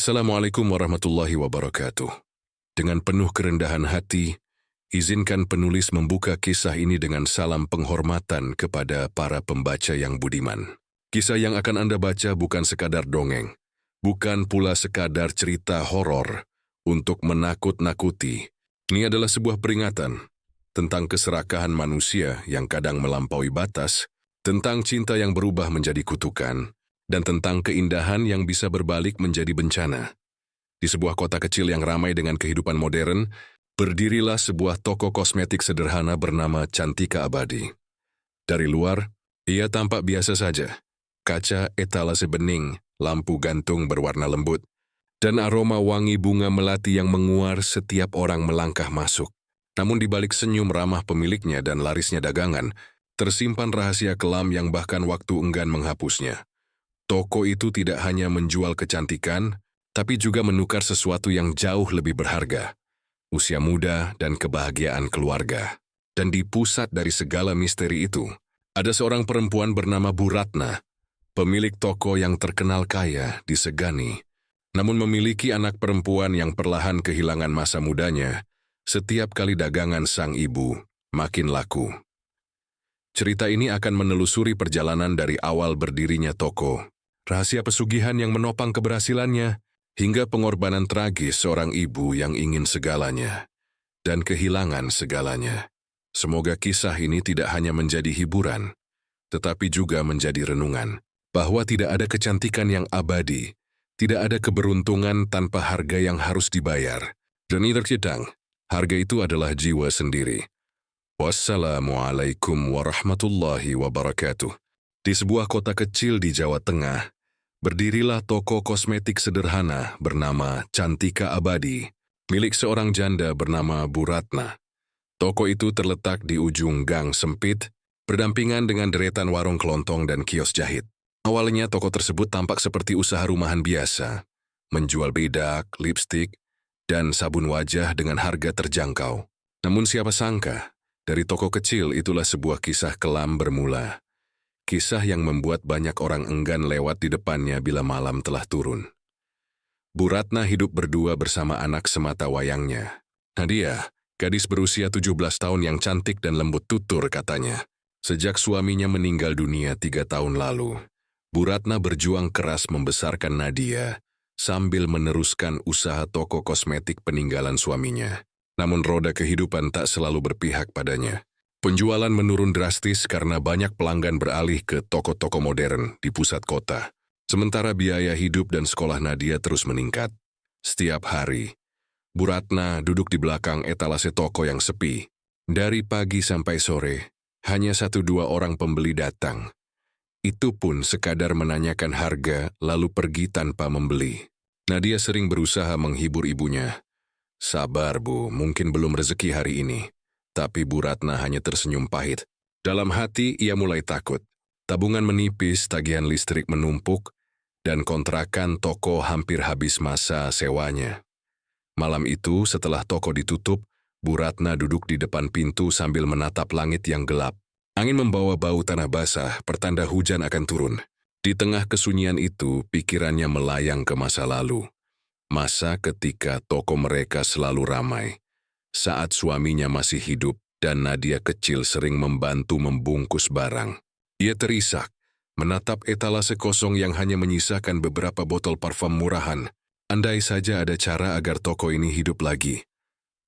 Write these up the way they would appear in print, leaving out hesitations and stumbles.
Assalamualaikum warahmatullahi wabarakatuh. Dengan penuh kerendahan hati, izinkan penulis membuka kisah ini dengan salam penghormatan kepada para pembaca yang budiman. Kisah yang akan Anda baca bukan sekadar dongeng, bukan pula sekadar cerita horor untuk menakut-nakuti. Ini adalah sebuah peringatan tentang keserakahan manusia yang kadang melampaui batas, tentang cinta yang berubah menjadi kutukan, dan tentang keindahan yang bisa berbalik menjadi bencana. Di sebuah kota kecil yang ramai dengan kehidupan modern, berdirilah sebuah toko kosmetik sederhana bernama Cantika Abadi. Dari luar, ia tampak biasa saja. Kaca etalase bening, lampu gantung berwarna lembut, dan aroma wangi bunga melati yang menguar setiap orang melangkah masuk. Namun di balik senyum ramah pemiliknya dan larisnya dagangan, tersimpan rahasia kelam yang bahkan waktu enggan menghapusnya. Toko itu tidak hanya menjual kecantikan, tapi juga menukar sesuatu yang jauh lebih berharga. Usia muda dan kebahagiaan keluarga. Dan di pusat dari segala misteri itu, ada seorang perempuan bernama Bu Ratna, pemilik toko yang terkenal kaya, disegani, namun memiliki anak perempuan yang perlahan kehilangan masa mudanya setiap kali dagangan sang ibu makin laku. Cerita ini akan menelusuri perjalanan dari awal berdirinya toko, rahasia pesugihan yang menopang keberhasilannya, hingga pengorbanan tragis seorang ibu yang ingin segalanya dan kehilangan segalanya. Semoga kisah ini tidak hanya menjadi hiburan, tetapi juga menjadi renungan, bahwa tidak ada kecantikan yang abadi, tidak ada keberuntungan tanpa harga yang harus dibayar. Dan terkadang, harga itu adalah jiwa sendiri. Wassalamualaikum warahmatullahi wabarakatuh. Di sebuah kota kecil di Jawa Tengah, berdirilah toko kosmetik sederhana bernama Cantika Abadi, milik seorang janda bernama Bu Ratna. Toko itu terletak di ujung gang sempit, berdampingan dengan deretan warung kelontong dan kios jahit. Awalnya toko tersebut tampak seperti usaha rumahan biasa, menjual bedak, lipstik, dan sabun wajah dengan harga terjangkau. Namun siapa sangka, dari toko kecil itulah sebuah kisah kelam bermula. Kisah yang membuat banyak orang enggan lewat di depannya bila malam telah turun. Bu Ratna hidup berdua bersama anak semata wayangnya. Nadia, gadis berusia 17 tahun yang cantik dan lembut tutur katanya. Sejak suaminya meninggal dunia 3 tahun lalu, Bu Ratna berjuang keras membesarkan Nadia sambil meneruskan usaha toko kosmetik peninggalan suaminya. Namun roda kehidupan tak selalu berpihak padanya. Penjualan menurun drastis karena banyak pelanggan beralih ke toko-toko modern di pusat kota. Sementara biaya hidup dan sekolah Nadia terus meningkat. Setiap hari, Bu Ratna duduk di belakang etalase toko yang sepi. Dari pagi sampai sore, hanya 1-2 orang pembeli datang. Itu pun sekadar menanyakan harga lalu pergi tanpa membeli. Nadia sering berusaha menghibur ibunya. Sabar Bu, mungkin belum rezeki hari ini. Tapi Bu Ratna hanya tersenyum pahit. Dalam hati ia mulai takut. Tabungan menipis, tagihan listrik menumpuk, dan kontrakan toko hampir habis masa sewanya. Malam itu setelah toko ditutup, Bu Ratna duduk di depan pintu sambil menatap langit yang gelap. Angin membawa bau tanah basah, pertanda hujan akan turun. Di tengah kesunyian itu, pikirannya melayang ke masa lalu. Masa ketika toko mereka selalu ramai. Saat suaminya masih hidup dan Nadia kecil sering membantu membungkus barang. Ia terisak, menatap etalase kosong yang hanya menyisakan beberapa botol parfum murahan. Andai saja ada cara agar toko ini hidup lagi.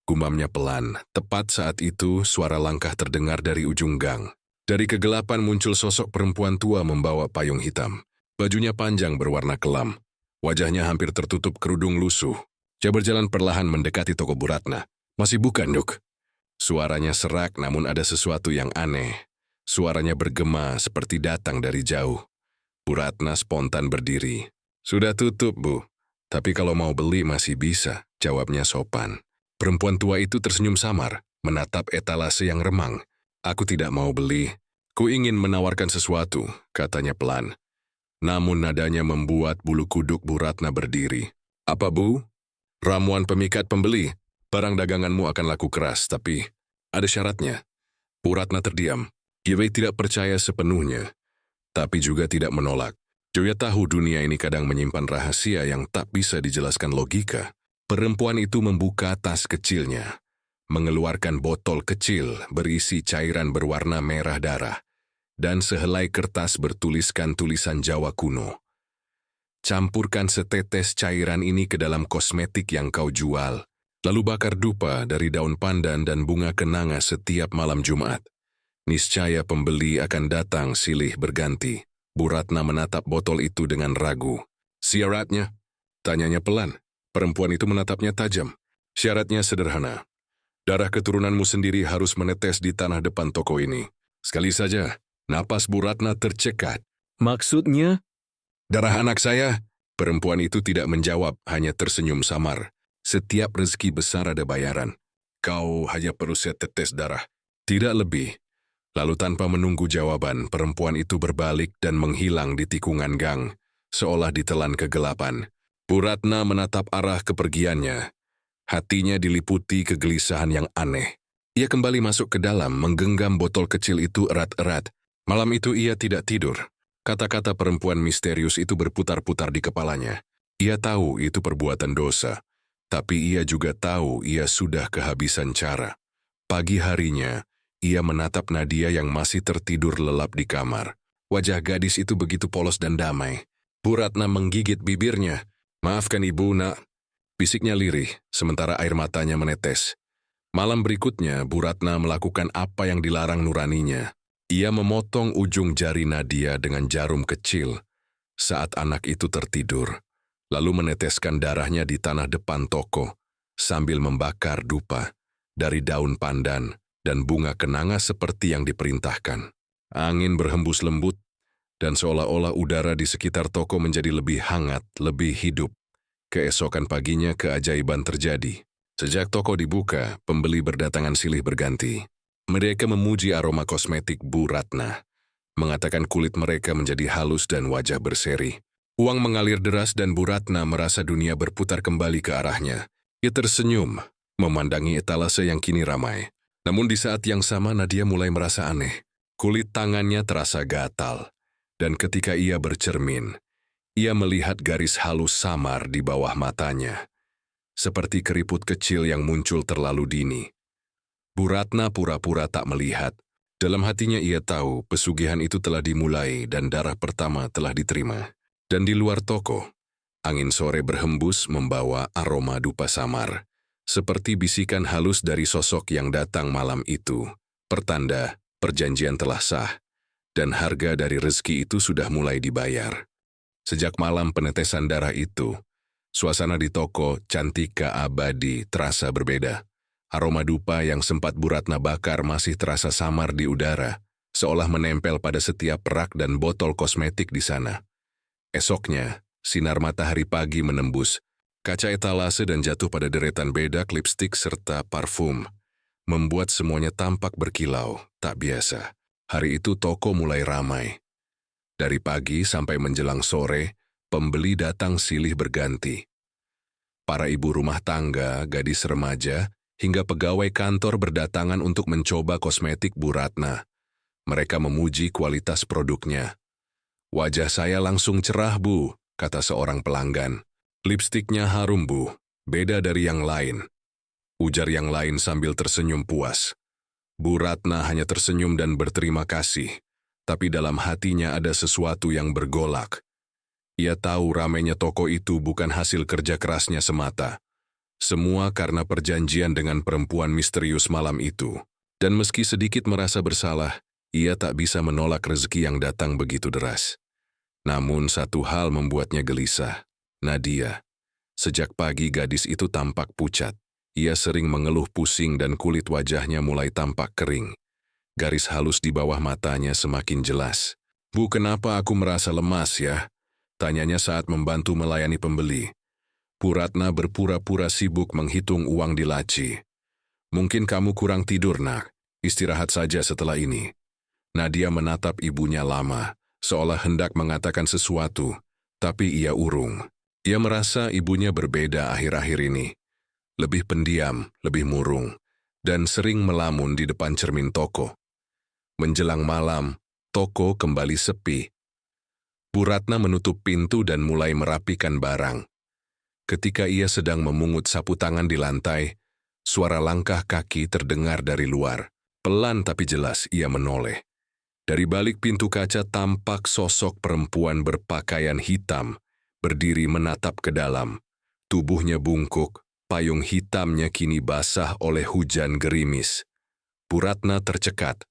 Gumamnya pelan, tepat saat itu suara langkah terdengar dari ujung gang. Dari kegelapan muncul sosok perempuan tua membawa payung hitam. Bajunya panjang berwarna kelam. Wajahnya hampir tertutup kerudung lusuh. Dia berjalan perlahan mendekati toko Bu Ratna. Masih bukan, Duk? Suaranya serak namun ada sesuatu yang aneh. Suaranya bergema seperti datang dari jauh. Bu Ratna spontan berdiri. Sudah tutup, Bu. Tapi kalau mau beli masih bisa, jawabnya sopan. Perempuan tua itu tersenyum samar, menatap etalase yang remang. Aku tidak mau beli. Ku ingin menawarkan sesuatu, katanya pelan. Namun nadanya membuat bulu kuduk Bu Ratna berdiri. Apa, Bu? Ramuan pemikat pembeli. Barang daganganmu akan laku keras, tapi ada syaratnya. Bu Ratna terdiam. Ia tidak percaya sepenuhnya, tapi juga tidak menolak. Joya tahu dunia ini kadang menyimpan rahasia yang tak bisa dijelaskan logika. Perempuan itu membuka tas kecilnya, mengeluarkan botol kecil berisi cairan berwarna merah darah, dan sehelai kertas bertuliskan tulisan Jawa kuno. Campurkan setetes cairan ini ke dalam kosmetik yang kau jual, lalu bakar dupa dari daun pandan dan bunga kenanga setiap malam Jumat. Niscaya pembeli akan datang silih berganti. Bu Ratna menatap botol itu dengan ragu. Syaratnya? Tanyanya pelan. Perempuan itu menatapnya tajam. Syaratnya sederhana. Darah keturunanmu sendiri harus menetes di tanah depan toko ini. Sekali saja, napas Bu Ratna tercekat. Maksudnya? Darah anak saya? Perempuan itu tidak menjawab, hanya tersenyum samar. Setiap rezeki besar ada bayaran. Kau hanya perlu setetes darah. Tidak lebih. Lalu tanpa menunggu jawaban, perempuan itu berbalik dan menghilang di tikungan gang, seolah ditelan kegelapan. Bu Ratna menatap arah kepergiannya. Hatinya diliputi kegelisahan yang aneh. Ia kembali masuk ke dalam, menggenggam botol kecil itu erat-erat. Malam itu ia tidak tidur. Kata-kata perempuan misterius itu berputar-putar di kepalanya. Ia tahu itu perbuatan dosa, tapi ia juga tahu ia sudah kehabisan cara. Pagi harinya, ia menatap Nadia yang masih tertidur lelap di kamar. Wajah gadis itu begitu polos dan damai. Bu Ratna menggigit bibirnya. Maafkan ibu, nak. Bisiknya lirih, sementara air matanya menetes. Malam berikutnya, Bu Ratna melakukan apa yang dilarang nuraninya. Ia memotong ujung jari Nadia dengan jarum kecil saat anak itu tertidur, lalu meneteskan darahnya di tanah depan toko, sambil membakar dupa dari daun pandan dan bunga kenanga seperti yang diperintahkan. Angin berhembus lembut, dan seolah-olah udara di sekitar toko menjadi lebih hangat, lebih hidup. Keesokan paginya keajaiban terjadi. Sejak toko dibuka, pembeli berdatangan silih berganti. Mereka memuji aroma kosmetik Bu Ratna, mengatakan kulit mereka menjadi halus dan wajah berseri. Uang mengalir deras dan Bu Ratna merasa dunia berputar kembali ke arahnya. Ia tersenyum, memandangi etalase yang kini ramai. Namun di saat yang sama Nadia mulai merasa aneh. Kulit tangannya terasa gatal, dan ketika ia bercermin, ia melihat garis halus samar di bawah matanya, seperti keriput kecil yang muncul terlalu dini. Bu Ratna pura-pura tak melihat. Dalam hatinya ia tahu pesugihan itu telah dimulai dan darah pertama telah diterima. Dan di luar toko, angin sore berhembus membawa aroma dupa samar, seperti bisikan halus dari sosok yang datang malam itu. Pertanda perjanjian telah sah, dan harga dari rezeki itu sudah mulai dibayar. Sejak malam penetesan darah itu, suasana di toko Cantika Abadi terasa berbeda. Aroma dupa yang sempat Bu Ratna bakar masih terasa samar di udara, seolah menempel pada setiap rak dan botol kosmetik di sana. Esoknya, sinar matahari pagi menembus kaca etalase dan jatuh pada deretan bedak, lipstik, serta parfum, membuat semuanya tampak berkilau, tak biasa. Hari itu toko mulai ramai. Dari pagi sampai menjelang sore, pembeli datang silih berganti. Para ibu rumah tangga, gadis remaja, hingga pegawai kantor berdatangan untuk mencoba kosmetik Bu Ratna. Mereka memuji kualitas produknya. Wajah saya langsung cerah, Bu, kata seorang pelanggan. Lipstiknya harum, Bu, beda dari yang lain. Ujar yang lain sambil tersenyum puas. Bu Ratna hanya tersenyum dan berterima kasih, tapi dalam hatinya ada sesuatu yang bergolak. Ia tahu ramainya toko itu bukan hasil kerja kerasnya semata. Semua karena perjanjian dengan perempuan misterius malam itu. Dan meski sedikit merasa bersalah, ia tak bisa menolak rezeki yang datang begitu deras. Namun satu hal membuatnya gelisah. Nadia. Sejak pagi gadis itu tampak pucat. Ia sering mengeluh pusing dan kulit wajahnya mulai tampak kering. Garis halus di bawah matanya semakin jelas. Bu, kenapa aku merasa lemas ya? Tanyanya saat membantu melayani pembeli. Bu Ratna berpura-pura sibuk menghitung uang di laci. Mungkin kamu kurang tidur, nak. Istirahat saja setelah ini. Nadia menatap ibunya lama, seolah hendak mengatakan sesuatu, tapi ia urung. Ia merasa ibunya berbeda akhir-akhir ini. Lebih pendiam, lebih murung, dan sering melamun di depan cermin toko. Menjelang malam, toko kembali sepi. Bu Ratna menutup pintu dan mulai merapikan barang. Ketika ia sedang memungut sapu tangan di lantai, suara langkah kaki terdengar dari luar. Pelan tapi jelas ia menoleh. Dari balik pintu kaca tampak sosok perempuan berpakaian hitam, berdiri menatap ke dalam. Tubuhnya bungkuk, payung hitamnya kini basah oleh hujan gerimis. Bu Ratna tercekat.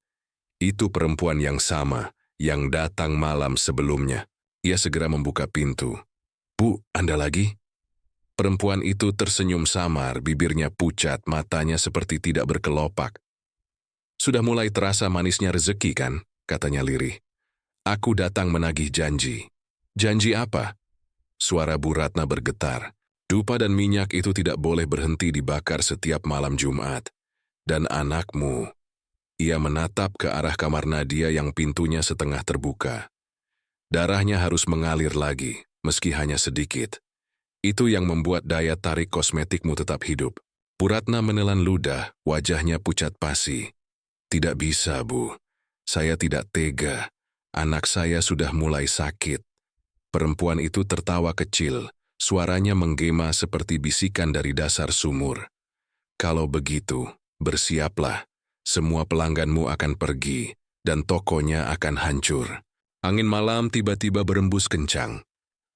Itu perempuan yang sama, yang datang malam sebelumnya. Ia segera membuka pintu. "Bu, Anda lagi?" Perempuan itu tersenyum samar, bibirnya pucat, matanya seperti tidak berkelopak. "Sudah mulai terasa manisnya rezeki, kan?" katanya lirih. "Aku datang menagih janji." "Janji apa?" Suara Bu Ratna bergetar. "Dupa dan minyak itu tidak boleh berhenti dibakar setiap malam Jumat. Dan anakmu." Ia menatap ke arah kamar Nadia yang pintunya setengah terbuka. "Darahnya harus mengalir lagi, meski hanya sedikit. Itu yang membuat daya tarik kosmetikmu tetap hidup." Bu Ratna menelan ludah, wajahnya pucat pasi. "Tidak bisa, Bu. Saya tidak tega. Anak saya sudah mulai sakit." Perempuan itu tertawa kecil, suaranya menggema seperti bisikan dari dasar sumur. "Kalau begitu, bersiaplah. Semua pelangganmu akan pergi, dan tokonya akan hancur." Angin malam tiba-tiba berembus kencang.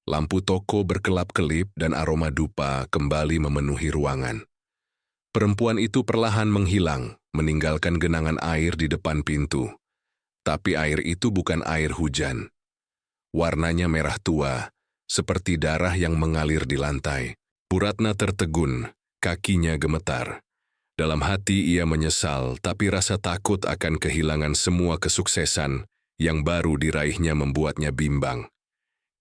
Lampu toko berkelap-kelip dan aroma dupa kembali memenuhi ruangan. Perempuan itu perlahan menghilang, meninggalkan genangan air di depan pintu. Tapi air itu bukan air hujan. Warnanya merah tua, seperti darah yang mengalir di lantai. Bu Ratna tertegun, kakinya gemetar. Dalam hati ia menyesal, tapi rasa takut akan kehilangan semua kesuksesan yang baru diraihnya membuatnya bimbang.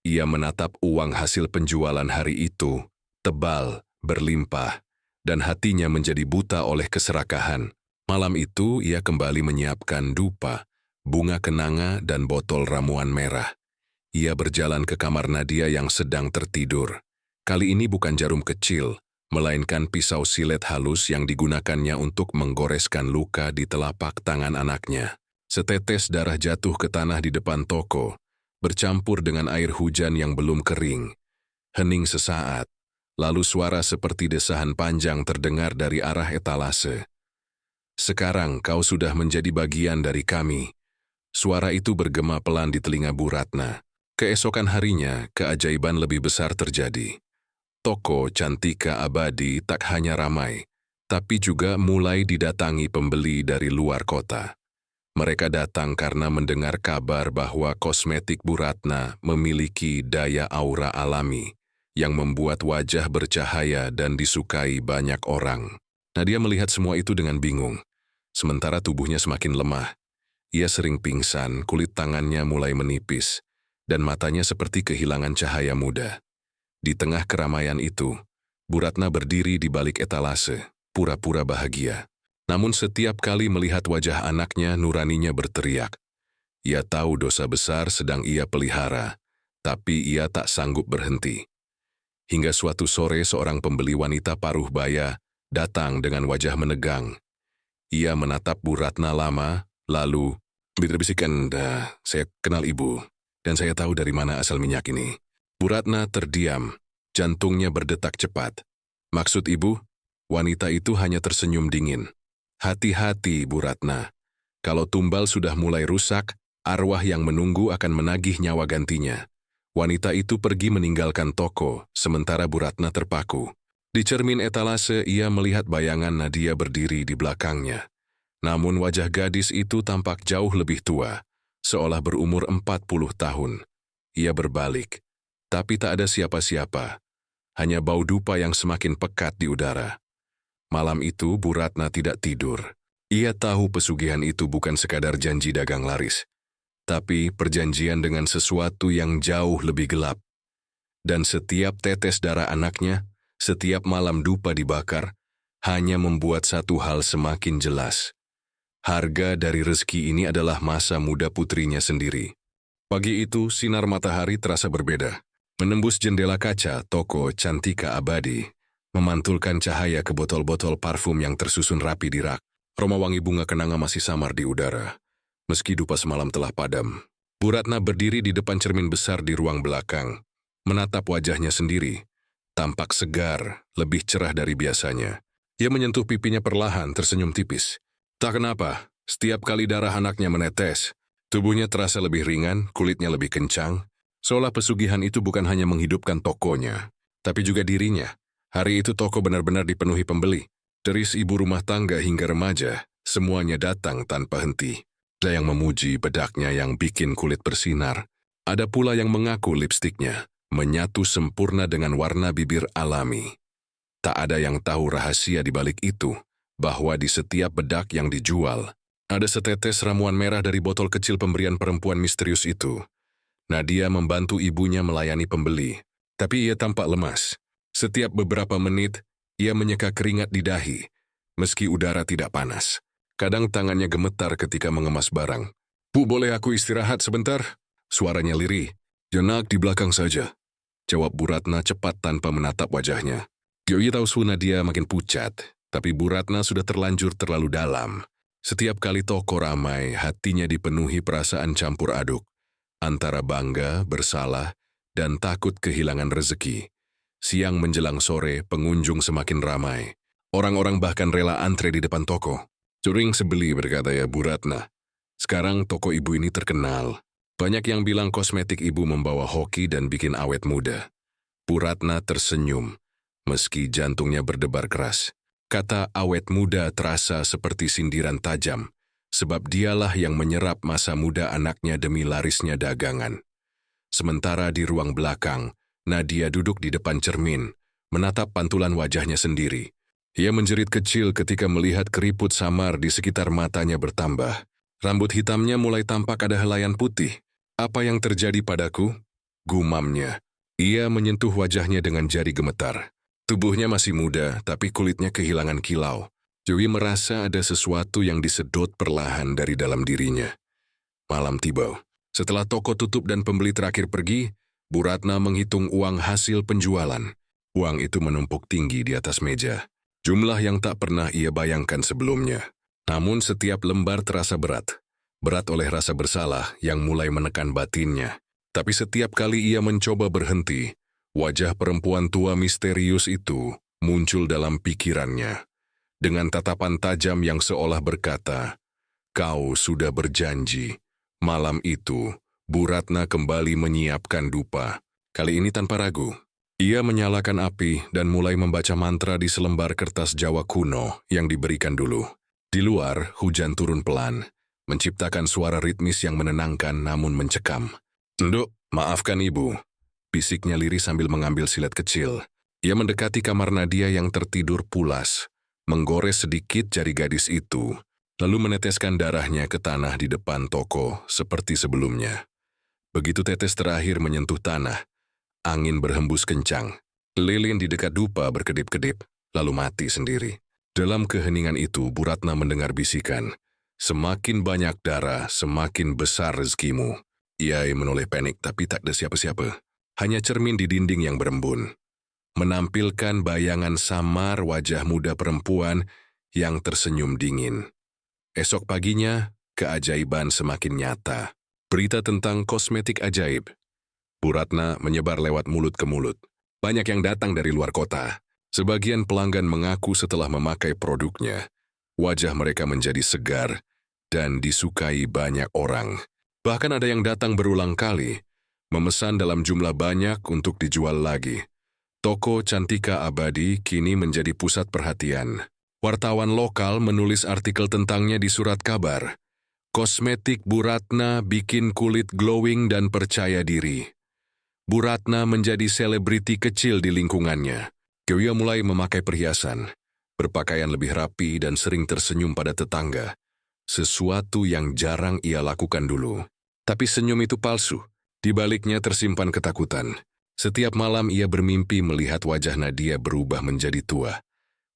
Ia menatap uang hasil penjualan hari itu, tebal, berlimpah, dan hatinya menjadi buta oleh keserakahan. Malam itu ia kembali menyiapkan dupa, bunga kenanga, dan botol ramuan merah. Ia berjalan ke kamar Nadia yang sedang tertidur. Kali ini bukan jarum kecil, melainkan pisau silet halus yang digunakannya untuk menggoreskan luka di telapak tangan anaknya. Setetes darah jatuh ke tanah di depan toko, bercampur dengan air hujan yang belum kering. Hening sesaat, lalu suara seperti desahan panjang terdengar dari arah etalase. "Sekarang kau sudah menjadi bagian dari kami." Suara itu bergema pelan di telinga Bu Ratna. Keesokan harinya, keajaiban lebih besar terjadi. Toko Cantika Abadi tak hanya ramai, tapi juga mulai didatangi pembeli dari luar kota. Mereka datang karena mendengar kabar bahwa kosmetik Bu Ratna memiliki daya aura alami yang membuat wajah bercahaya dan disukai banyak orang. Nadia melihat semua itu dengan bingung. Sementara tubuhnya semakin lemah. Ia sering pingsan, kulit tangannya mulai menipis, dan matanya seperti kehilangan cahaya muda. Di tengah keramaian itu, Bu Ratna berdiri di balik etalase, pura-pura bahagia. Namun setiap kali melihat wajah anaknya, nuraninya berteriak. Ia tahu dosa besar sedang ia pelihara, tapi ia tak sanggup berhenti. Hingga suatu sore seorang pembeli wanita paruh baya datang dengan wajah menegang. Ia menatap Bu Ratna lama, lalu bisikan, "Saya kenal ibu, dan saya tahu dari mana asal minyak ini." Bu Ratna terdiam, jantungnya berdetak cepat. "Maksud ibu?" Wanita itu hanya tersenyum dingin. "Hati-hati, Bu Ratna. Kalau tumbal sudah mulai rusak, arwah yang menunggu akan menagih nyawa gantinya." Wanita itu pergi meninggalkan toko, sementara Bu Ratna terpaku. Di cermin etalase ia melihat bayangan Nadia berdiri di belakangnya. Namun wajah gadis itu tampak jauh lebih tua, seolah berumur 40 tahun. Ia berbalik, tapi tak ada siapa-siapa. Hanya bau dupa yang semakin pekat di udara. Malam itu Bu Ratna tidak tidur. Ia tahu pesugihan itu bukan sekadar janji dagang laris, tapi perjanjian dengan sesuatu yang jauh lebih gelap. Dan setiap tetes darah anaknya, setiap malam dupa dibakar, hanya membuat satu hal semakin jelas. Harga dari rezeki ini adalah masa muda putrinya sendiri. Pagi itu, sinar matahari terasa berbeda. Menembus jendela kaca toko Cantika Abadi, memantulkan cahaya ke botol-botol parfum yang tersusun rapi di rak. Aroma wangi bunga kenanga masih samar di udara. Meski dupa semalam telah padam, Bu Ratna berdiri di depan cermin besar di ruang belakang, menatap wajahnya sendiri. Tampak segar, lebih cerah dari biasanya. Ia menyentuh pipinya perlahan, tersenyum tipis. Tak kenapa, setiap kali darah anaknya menetes, tubuhnya terasa lebih ringan, kulitnya lebih kencang, seolah pesugihan itu bukan hanya menghidupkan tokonya, tapi juga dirinya. Hari itu toko benar-benar dipenuhi pembeli. Dari ibu rumah tangga hingga remaja, semuanya datang tanpa henti. Ada yang memuji bedaknya yang bikin kulit bersinar. Ada pula yang mengaku lipstiknya menyatu sempurna dengan warna bibir alami. Tak ada yang tahu rahasia di balik itu, bahwa di setiap bedak yang dijual, ada setetes ramuan merah dari botol kecil pemberian perempuan misterius itu. Nadia membantu ibunya melayani pembeli, tapi ia tampak lemas. Setiap beberapa menit, ia menyeka keringat di dahi, meski udara tidak panas. Kadang tangannya gemetar ketika mengemas barang. "Bu, boleh aku istirahat sebentar?" Suaranya lirih. "Jenak di belakang saja," jawab Bu Ratna cepat tanpa menatap wajahnya. Ia tahu su Nadia makin pucat, tapi Bu Ratna sudah terlanjur terlalu dalam. Setiap kali toko ramai, hatinya dipenuhi perasaan campur aduk, antara bangga, bersalah, dan takut kehilangan rezeki. Siang menjelang sore, pengunjung semakin ramai. Orang-orang bahkan rela antre di depan toko. "Curing sebeli," berkata ya Bu Ratna. "Sekarang toko ibu ini terkenal. Banyak yang bilang kosmetik ibu membawa hoki dan bikin awet muda." Bu Ratna tersenyum, meski jantungnya berdebar keras. Kata awet muda terasa seperti sindiran tajam, sebab dialah yang menyerap masa muda anaknya demi larisnya dagangan. Sementara di ruang belakang, Nadia duduk di depan cermin, menatap pantulan wajahnya sendiri. Ia menjerit kecil ketika melihat keriput samar di sekitar matanya bertambah. Rambut hitamnya mulai tampak ada helaian putih. "Apa yang terjadi padaku?" gumamnya. Ia menyentuh wajahnya dengan jari gemetar. Tubuhnya masih muda, tapi kulitnya kehilangan kilau. Joey merasa ada sesuatu yang disedot perlahan dari dalam dirinya. Malam tiba. Setelah toko tutup dan pembeli terakhir pergi, Bu Ratna menghitung uang hasil penjualan. Uang itu menumpuk tinggi di atas meja. Jumlah yang tak pernah ia bayangkan sebelumnya. Namun setiap lembar terasa berat. Berat oleh rasa bersalah yang mulai menekan batinnya. Tapi setiap kali ia mencoba berhenti, wajah perempuan tua misterius itu muncul dalam pikirannya. Dengan tatapan tajam yang seolah berkata, "Kau sudah berjanji." Malam itu, Bu Ratna kembali menyiapkan dupa. Kali ini tanpa ragu. Ia menyalakan api dan mulai membaca mantra di selembar kertas Jawa kuno yang diberikan dulu. Di luar, hujan turun pelan, menciptakan suara ritmis yang menenangkan namun mencekam. "Nduk, maafkan ibu," bisiknya lirih sambil mengambil silet kecil. Ia mendekati kamar Nadia yang tertidur pulas, menggores sedikit jari gadis itu, lalu meneteskan darahnya ke tanah di depan toko seperti sebelumnya. Begitu tetes terakhir menyentuh tanah, angin berhembus kencang. Lilin di dekat dupa berkedip-kedip, lalu mati sendiri. Dalam keheningan itu, Bu Ratna mendengar bisikan. "Semakin banyak darah, semakin besar rezekimu." Ia menoleh panik, tapi tak ada siapa-siapa. Hanya cermin di dinding yang berembun, menampilkan bayangan samar wajah muda perempuan yang tersenyum dingin. Esok paginya, keajaiban semakin nyata. Berita tentang kosmetik ajaib Bu Ratna menyebar lewat mulut ke mulut. Banyak yang datang dari luar kota. Sebagian pelanggan mengaku setelah memakai produknya, wajah mereka menjadi segar dan disukai banyak orang. Bahkan ada yang datang berulang kali, memesan dalam jumlah banyak untuk dijual lagi. Toko Cantika Abadi kini menjadi pusat perhatian. Wartawan lokal menulis artikel tentangnya di surat kabar. Kosmetik Bu Ratna bikin kulit glowing dan percaya diri. Bu Ratna menjadi selebriti kecil di lingkungannya. Ia mulai memakai perhiasan, berpakaian lebih rapi dan sering tersenyum pada tetangga. Sesuatu yang jarang ia lakukan dulu. Tapi senyum itu palsu. Di baliknya tersimpan ketakutan. Setiap malam ia bermimpi melihat wajah Nadia berubah menjadi tua.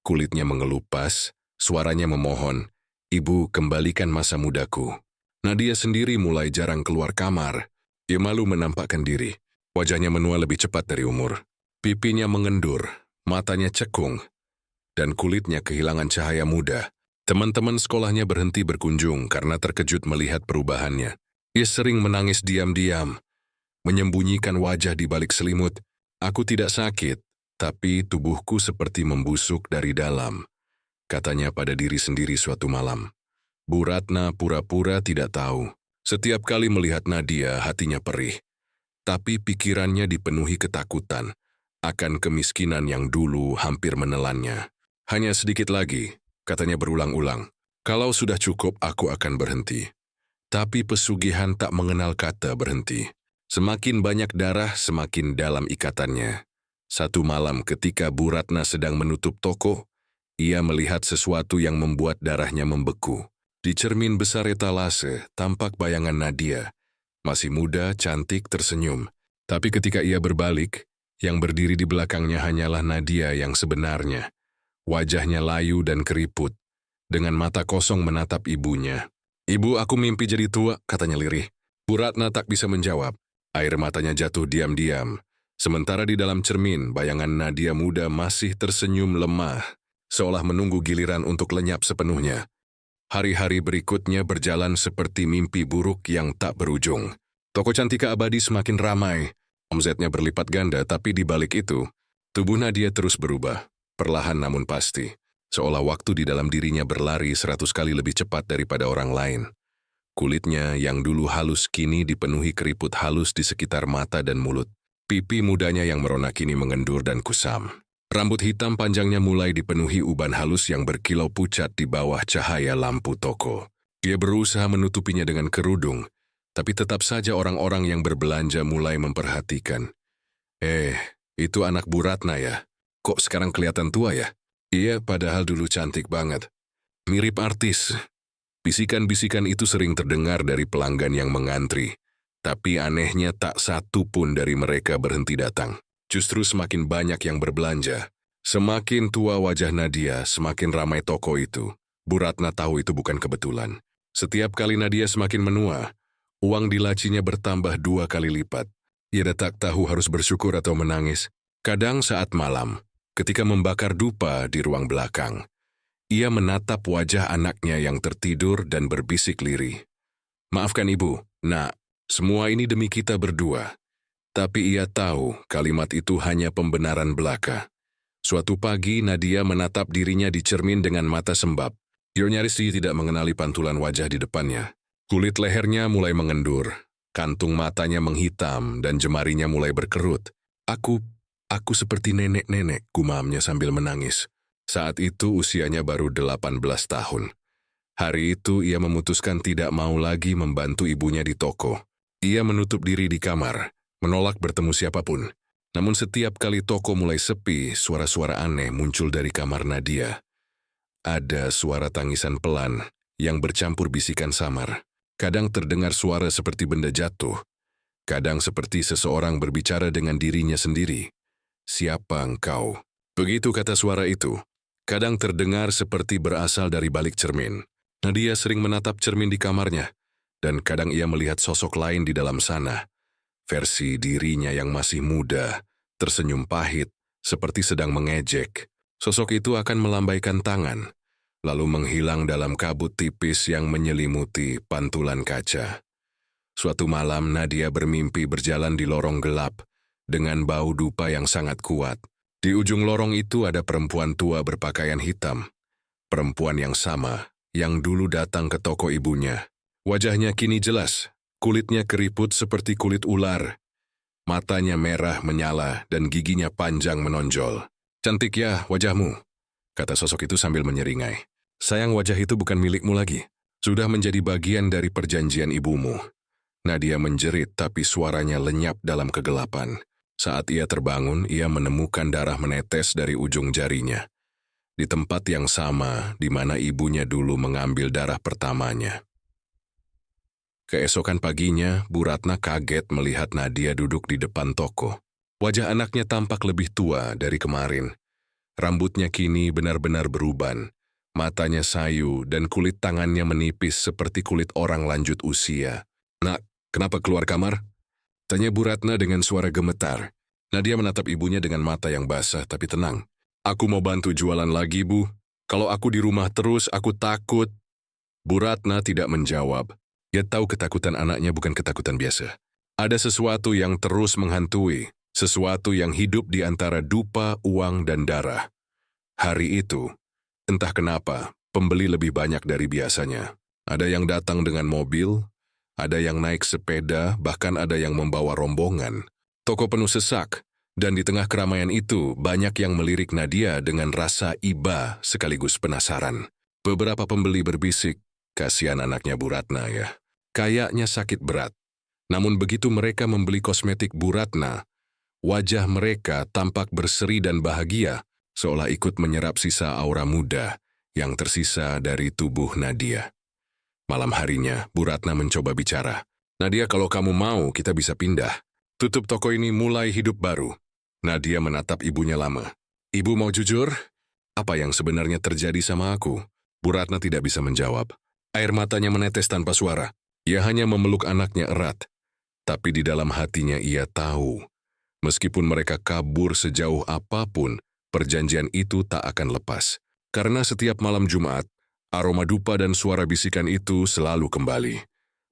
Kulitnya mengelupas, suaranya memohon, "Ibu, kembalikan masa mudaku." Nadia sendiri mulai jarang keluar kamar. Ia malu menampakkan diri. Wajahnya menua lebih cepat dari umur. Pipinya mengendur, matanya cekung, dan kulitnya kehilangan cahaya muda. Teman-teman sekolahnya berhenti berkunjung karena terkejut melihat perubahannya. Ia sering menangis diam-diam, menyembunyikan wajah di balik selimut. Aku tidak sakit, tapi tubuhku seperti membusuk dari dalam, katanya pada diri sendiri suatu malam. Bu Ratna pura-pura tidak tahu. Setiap kali melihat Nadia, hatinya perih. Tapi pikirannya dipenuhi ketakutan akan kemiskinan yang dulu hampir menelannya. Hanya sedikit lagi, katanya berulang-ulang. Kalau sudah cukup, aku akan berhenti. Tapi pesugihan tak mengenal kata berhenti. Semakin banyak darah, semakin dalam ikatannya. Satu malam ketika Bu Ratna sedang menutup toko, ia melihat sesuatu yang membuat darahnya membeku. Di cermin besar etalase, tampak bayangan Nadia. Masih muda, cantik, tersenyum. Tapi ketika ia berbalik, yang berdiri di belakangnya hanyalah Nadia yang sebenarnya. Wajahnya layu dan keriput, dengan mata kosong menatap ibunya. "Ibu, aku mimpi jadi tua," katanya lirih. Bu Ratna tak bisa menjawab. Air matanya jatuh diam-diam. Sementara di dalam cermin, bayangan Nadia muda masih tersenyum lemah, seolah menunggu giliran untuk lenyap sepenuhnya. Hari-hari berikutnya berjalan seperti mimpi buruk yang tak berujung. Toko Cantika Abadi semakin ramai. Omsetnya berlipat ganda, tapi di balik itu, tubuh Nadia terus berubah. Perlahan namun pasti. Seolah waktu di dalam dirinya berlari 100 kali lebih cepat daripada orang lain. Kulitnya yang dulu halus kini dipenuhi keriput halus di sekitar mata dan mulut. Pipi mudanya yang merona kini mengendur dan kusam. Rambut hitam panjangnya mulai dipenuhi uban halus yang berkilau pucat di bawah cahaya lampu toko. Dia berusaha menutupinya dengan kerudung, tapi tetap saja orang-orang yang berbelanja mulai memperhatikan. Itu anak Bu Ratna ya? Kok sekarang kelihatan tua ya? Iya, padahal dulu cantik banget. Mirip artis. Bisikan-bisikan itu sering terdengar dari pelanggan yang mengantri. Tapi anehnya tak satu pun dari mereka berhenti datang. Justru semakin banyak yang berbelanja. Semakin tua wajah Nadia, semakin ramai toko itu. Bu Ratna tahu itu bukan kebetulan. Setiap kali Nadia semakin menua, uang di lacinya bertambah 2 kali lipat. Ia tak tahu harus bersyukur atau menangis. Kadang saat malam, ketika membakar dupa di ruang belakang, ia menatap wajah anaknya yang tertidur dan berbisik lirih. "Maafkan ibu, nak, semua ini demi kita berdua." Tapi ia tahu kalimat itu hanya pembenaran belaka. Suatu pagi Nadia menatap dirinya di cermin dengan mata sembab. Ia nyaris tidak mengenali pantulan wajah di depannya. Kulit lehernya mulai mengendur, kantung matanya menghitam dan jemarinya mulai berkerut. Aku seperti nenek-nenek," gumamnya sambil menangis. Saat itu usianya baru 18 tahun. Hari itu ia memutuskan tidak mau lagi membantu ibunya di toko. Ia menutup diri di kamar, menolak bertemu siapapun. Namun setiap kali toko mulai sepi, suara-suara aneh muncul dari kamar Nadia. Ada suara tangisan pelan yang bercampur bisikan samar. Kadang terdengar suara seperti benda jatuh. Kadang seperti seseorang berbicara dengan dirinya sendiri. "Siapa engkau?" Begitu kata suara itu. Kadang terdengar seperti berasal dari balik cermin. Nadia sering menatap cermin di kamarnya, dan kadang ia melihat sosok lain di dalam sana. Versi dirinya yang masih muda, tersenyum pahit, seperti sedang mengejek. Sosok itu akan melambaikan tangan, lalu menghilang dalam kabut tipis yang menyelimuti pantulan kaca. Suatu malam Nadia bermimpi berjalan di lorong gelap, dengan bau dupa yang sangat kuat. Di ujung lorong itu ada perempuan tua berpakaian hitam. Perempuan yang sama, yang dulu datang ke toko ibunya. Wajahnya kini jelas, kulitnya keriput seperti kulit ular. Matanya merah menyala dan giginya panjang menonjol. "Cantik ya wajahmu," kata sosok itu sambil menyeringai. "Sayang wajah itu bukan milikmu lagi. Sudah menjadi bagian dari perjanjian ibumu." Nadia menjerit tapi suaranya lenyap dalam kegelapan. Saat ia terbangun, ia menemukan darah menetes dari ujung jarinya. Di tempat yang sama di mana ibunya dulu mengambil darah pertamanya. Keesokan paginya, Bu Ratna kaget melihat Nadia duduk di depan toko. Wajah anaknya tampak lebih tua dari kemarin. Rambutnya kini benar-benar beruban. Matanya sayu dan kulit tangannya menipis seperti kulit orang lanjut usia. "Nak, kenapa keluar kamar?" tanya Bu Ratna dengan suara gemetar. Nadia menatap ibunya dengan mata yang basah tapi tenang. "Aku mau bantu jualan lagi, Bu. Kalau aku di rumah terus, aku takut." Bu Ratna tidak menjawab. Ia tahu ketakutan anaknya bukan ketakutan biasa. Ada sesuatu yang terus menghantui, sesuatu yang hidup di antara dupa, uang, dan darah. Hari itu, entah kenapa, pembeli lebih banyak dari biasanya. Ada yang datang dengan mobil, ada yang naik sepeda, bahkan ada yang membawa rombongan. Toko penuh sesak, dan di tengah keramaian itu, banyak yang melirik Nadia dengan rasa iba sekaligus penasaran. Beberapa pembeli berbisik, kasihan anaknya Bu Ratna ya. Kayaknya sakit berat. Namun begitu mereka membeli kosmetik Bu Ratna, wajah mereka tampak berseri dan bahagia, seolah ikut menyerap sisa aura muda yang tersisa dari tubuh Nadia. Malam harinya, Bu Ratna mencoba bicara. Nadia, kalau kamu mau, kita bisa pindah. Tutup toko ini, mulai hidup baru. Nadia menatap ibunya lama. Ibu mau jujur? Apa yang sebenarnya terjadi sama aku? Bu Ratna tidak bisa menjawab. Air matanya menetes tanpa suara. Ia hanya memeluk anaknya erat. Tapi di dalam hatinya ia tahu, meskipun mereka kabur sejauh apapun, perjanjian itu tak akan lepas. Karena setiap malam Jumat, aroma dupa dan suara bisikan itu selalu kembali.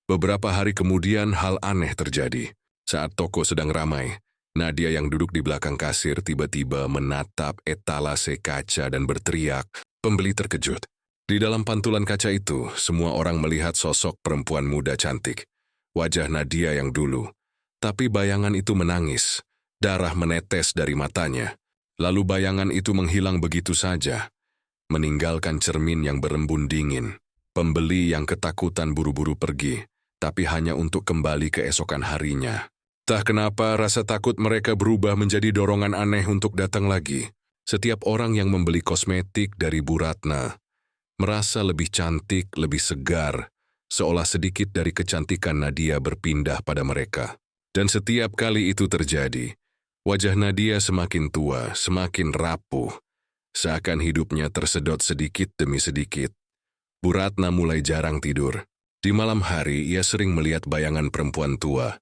Beberapa hari kemudian hal aneh terjadi. Saat toko sedang ramai, Nadia yang duduk di belakang kasir tiba-tiba menatap etalase kaca dan berteriak. Pembeli terkejut. Di dalam pantulan kaca itu, semua orang melihat sosok perempuan muda cantik. Wajah Nadia yang dulu. Tapi bayangan itu menangis. Darah menetes dari matanya. Lalu bayangan itu menghilang begitu saja, meninggalkan cermin yang berembun dingin. Pembeli yang ketakutan buru-buru pergi, tapi hanya untuk kembali keesokan harinya. Tak kenapa rasa takut mereka berubah menjadi dorongan aneh untuk datang lagi. Setiap orang yang membeli kosmetik dari Bu Ratna merasa lebih cantik, lebih segar, seolah sedikit dari kecantikan Nadia berpindah pada mereka. Dan setiap kali itu terjadi, wajah Nadia semakin tua, semakin rapuh, seakan hidupnya tersedot sedikit demi sedikit. Bu Ratna mulai jarang tidur. Di malam hari, ia sering melihat bayangan perempuan tua,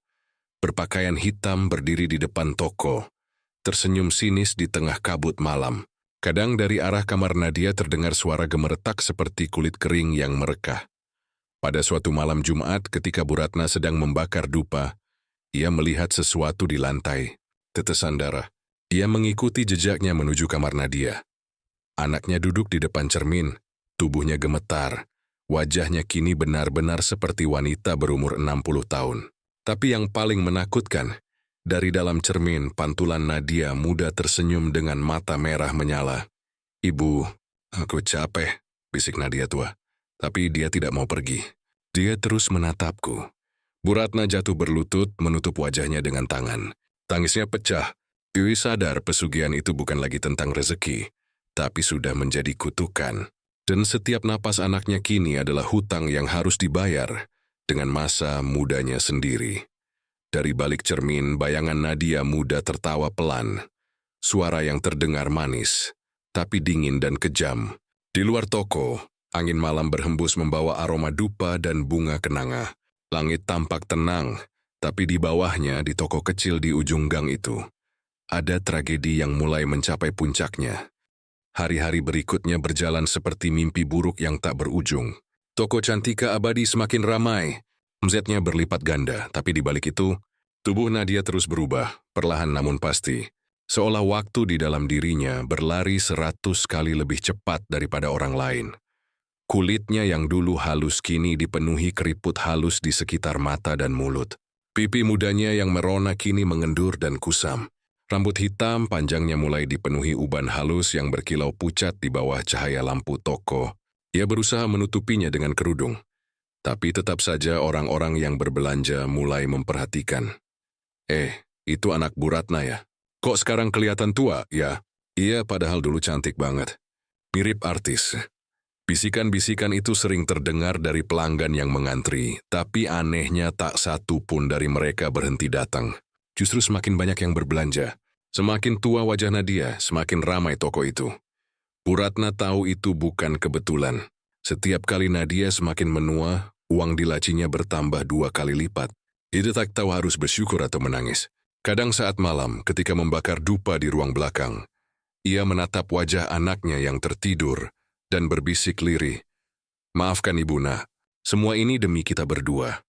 berpakaian hitam berdiri di depan toko, tersenyum sinis di tengah kabut malam. Kadang dari arah kamar Nadia terdengar suara gemeretak seperti kulit kering yang merekah. Pada suatu malam Jumat ketika Bu Ratna sedang membakar dupa, ia melihat sesuatu di lantai, tetesan darah. Ia mengikuti jejaknya menuju kamar Nadia. Anaknya duduk di depan cermin, tubuhnya gemetar. Wajahnya kini benar-benar seperti wanita berumur 60 tahun. Tapi yang paling menakutkan, dari dalam cermin, pantulan Nadia muda tersenyum dengan mata merah menyala. Ibu, aku capek, bisik Nadia tua. Tapi dia tidak mau pergi. Dia terus menatapku. Bu Ratna jatuh berlutut menutup wajahnya dengan tangan. Tangisnya pecah. Dewi sadar pesugihan itu bukan lagi tentang rezeki, tapi sudah menjadi kutukan. Dan setiap napas anaknya kini adalah hutang yang harus dibayar dengan masa mudanya sendiri. Dari balik cermin, bayangan Nadia muda tertawa pelan. Suara yang terdengar manis, tapi dingin dan kejam. Di luar toko, angin malam berhembus membawa aroma dupa dan bunga kenanga. Langit tampak tenang, tapi di bawahnya di toko kecil di ujung gang itu, ada tragedi yang mulai mencapai puncaknya. Hari-hari berikutnya berjalan seperti mimpi buruk yang tak berujung. Toko Cantika Abadi semakin ramai. Omsetnya berlipat ganda, tapi di balik itu, tubuh Nadia terus berubah, perlahan namun pasti. Seolah waktu di dalam dirinya berlari 100 kali lebih cepat daripada orang lain. Kulitnya yang dulu halus kini dipenuhi keriput halus di sekitar mata dan mulut. Pipi mudanya yang merona kini mengendur dan kusam. Rambut hitam panjangnya mulai dipenuhi uban halus yang berkilau pucat di bawah cahaya lampu toko. Ia berusaha menutupinya dengan kerudung. Tapi tetap saja orang-orang yang berbelanja mulai memperhatikan. Itu anak Bu Ratna ya? Kok sekarang kelihatan tua, ya? Iya, padahal dulu cantik banget. Mirip artis. Bisikan-bisikan itu sering terdengar dari pelanggan yang mengantri, tapi anehnya tak satu pun dari mereka berhenti datang. Justru semakin banyak yang berbelanja. Semakin tua wajah Nadia, semakin ramai toko itu. Bu Ratna tahu itu bukan kebetulan. Setiap kali Nadia semakin menua, uang di lacinya bertambah 2 kali lipat. Dia tak tahu harus bersyukur atau menangis. Kadang saat malam, ketika membakar dupa di ruang belakang, ia menatap wajah anaknya yang tertidur dan berbisik lirih. Maafkan Ibu, Nak. Semua ini demi kita berdua.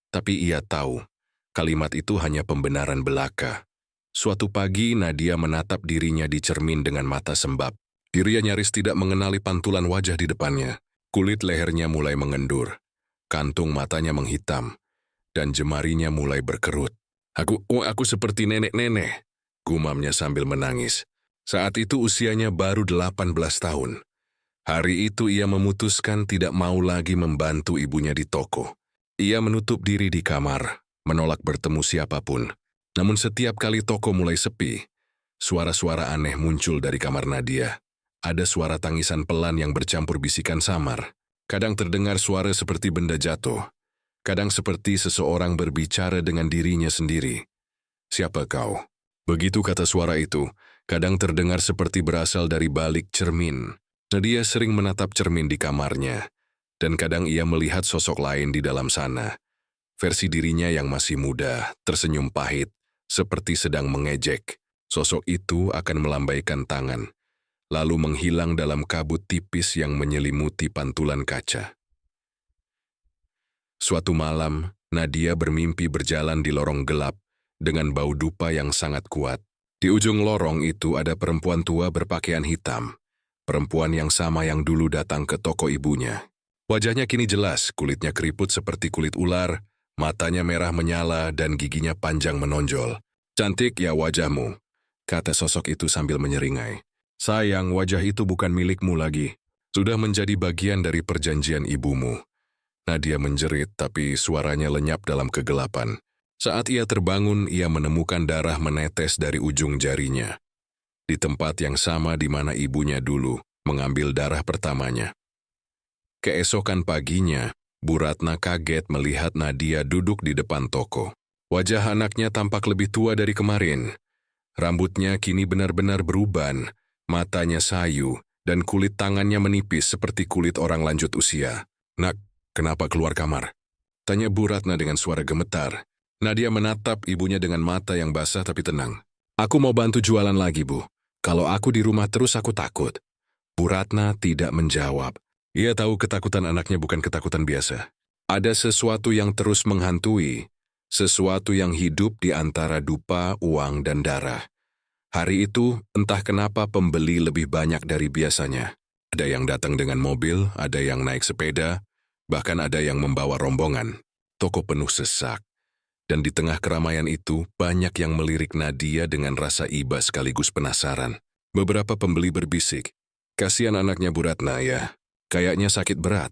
Tapi ia tahu, kalimat itu hanya pembenaran belaka. Suatu pagi, Nadia menatap dirinya di cermin dengan mata sembab. Dirinya nyaris tidak mengenali pantulan wajah di depannya. Kulit lehernya mulai mengendur, kantung matanya menghitam, dan jemarinya mulai berkerut. Aku seperti nenek-nenek, gumamnya sambil menangis. Saat itu usianya baru 18 tahun. Hari itu ia memutuskan tidak mau lagi membantu ibunya di toko. Ia menutup diri di kamar, menolak bertemu siapapun. Namun setiap kali toko mulai sepi, suara-suara aneh muncul dari kamar Nadia. Ada suara tangisan pelan yang bercampur bisikan samar. Kadang terdengar suara seperti benda jatuh. Kadang seperti seseorang berbicara dengan dirinya sendiri. "Siapa kau?" Begitu kata suara itu, kadang terdengar seperti berasal dari balik cermin. Nadia sering menatap cermin di kamarnya, dan kadang ia melihat sosok lain di dalam sana. Versi dirinya yang masih muda, tersenyum pahit, seperti sedang mengejek. Sosok itu akan melambaikan tangan, lalu menghilang dalam kabut tipis yang menyelimuti pantulan kaca. Suatu malam, Nadia bermimpi berjalan di lorong gelap dengan bau dupa yang sangat kuat. Di ujung lorong itu ada perempuan tua berpakaian hitam, perempuan yang sama yang dulu datang ke toko ibunya. Wajahnya kini jelas, kulitnya keriput seperti kulit ular, matanya merah menyala dan giginya panjang menonjol. "Cantik ya wajahmu," kata sosok itu sambil menyeringai. "Sayang, wajah itu bukan milikmu lagi. Sudah menjadi bagian dari perjanjian ibumu." Nadia menjerit, tapi suaranya lenyap dalam kegelapan. Saat ia terbangun, ia menemukan darah menetes dari ujung jarinya. Di tempat yang sama di mana ibunya dulu mengambil darah pertamanya. Keesokan paginya, Bu Ratna kaget melihat Nadia duduk di depan toko. Wajah anaknya tampak lebih tua dari kemarin. Rambutnya kini benar-benar beruban, matanya sayu, dan kulit tangannya menipis seperti kulit orang lanjut usia. "Nak, kenapa keluar kamar?" tanya Bu Ratna dengan suara gemetar. Nadia menatap ibunya dengan mata yang basah tapi tenang. "Aku mau bantu jualan lagi, Bu. Kalau aku di rumah terus aku takut." Bu Ratna tidak menjawab. Ia tahu ketakutan anaknya bukan ketakutan biasa. Ada sesuatu yang terus menghantui, sesuatu yang hidup di antara dupa, uang, dan darah. Hari itu, entah kenapa pembeli lebih banyak dari biasanya. Ada yang datang dengan mobil, ada yang naik sepeda, bahkan ada yang membawa rombongan. Toko penuh sesak. Dan di tengah keramaian itu, banyak yang melirik Nadia dengan rasa iba sekaligus penasaran. Beberapa pembeli berbisik, "Kasihan anaknya Bu Ratna ya, kayaknya sakit berat."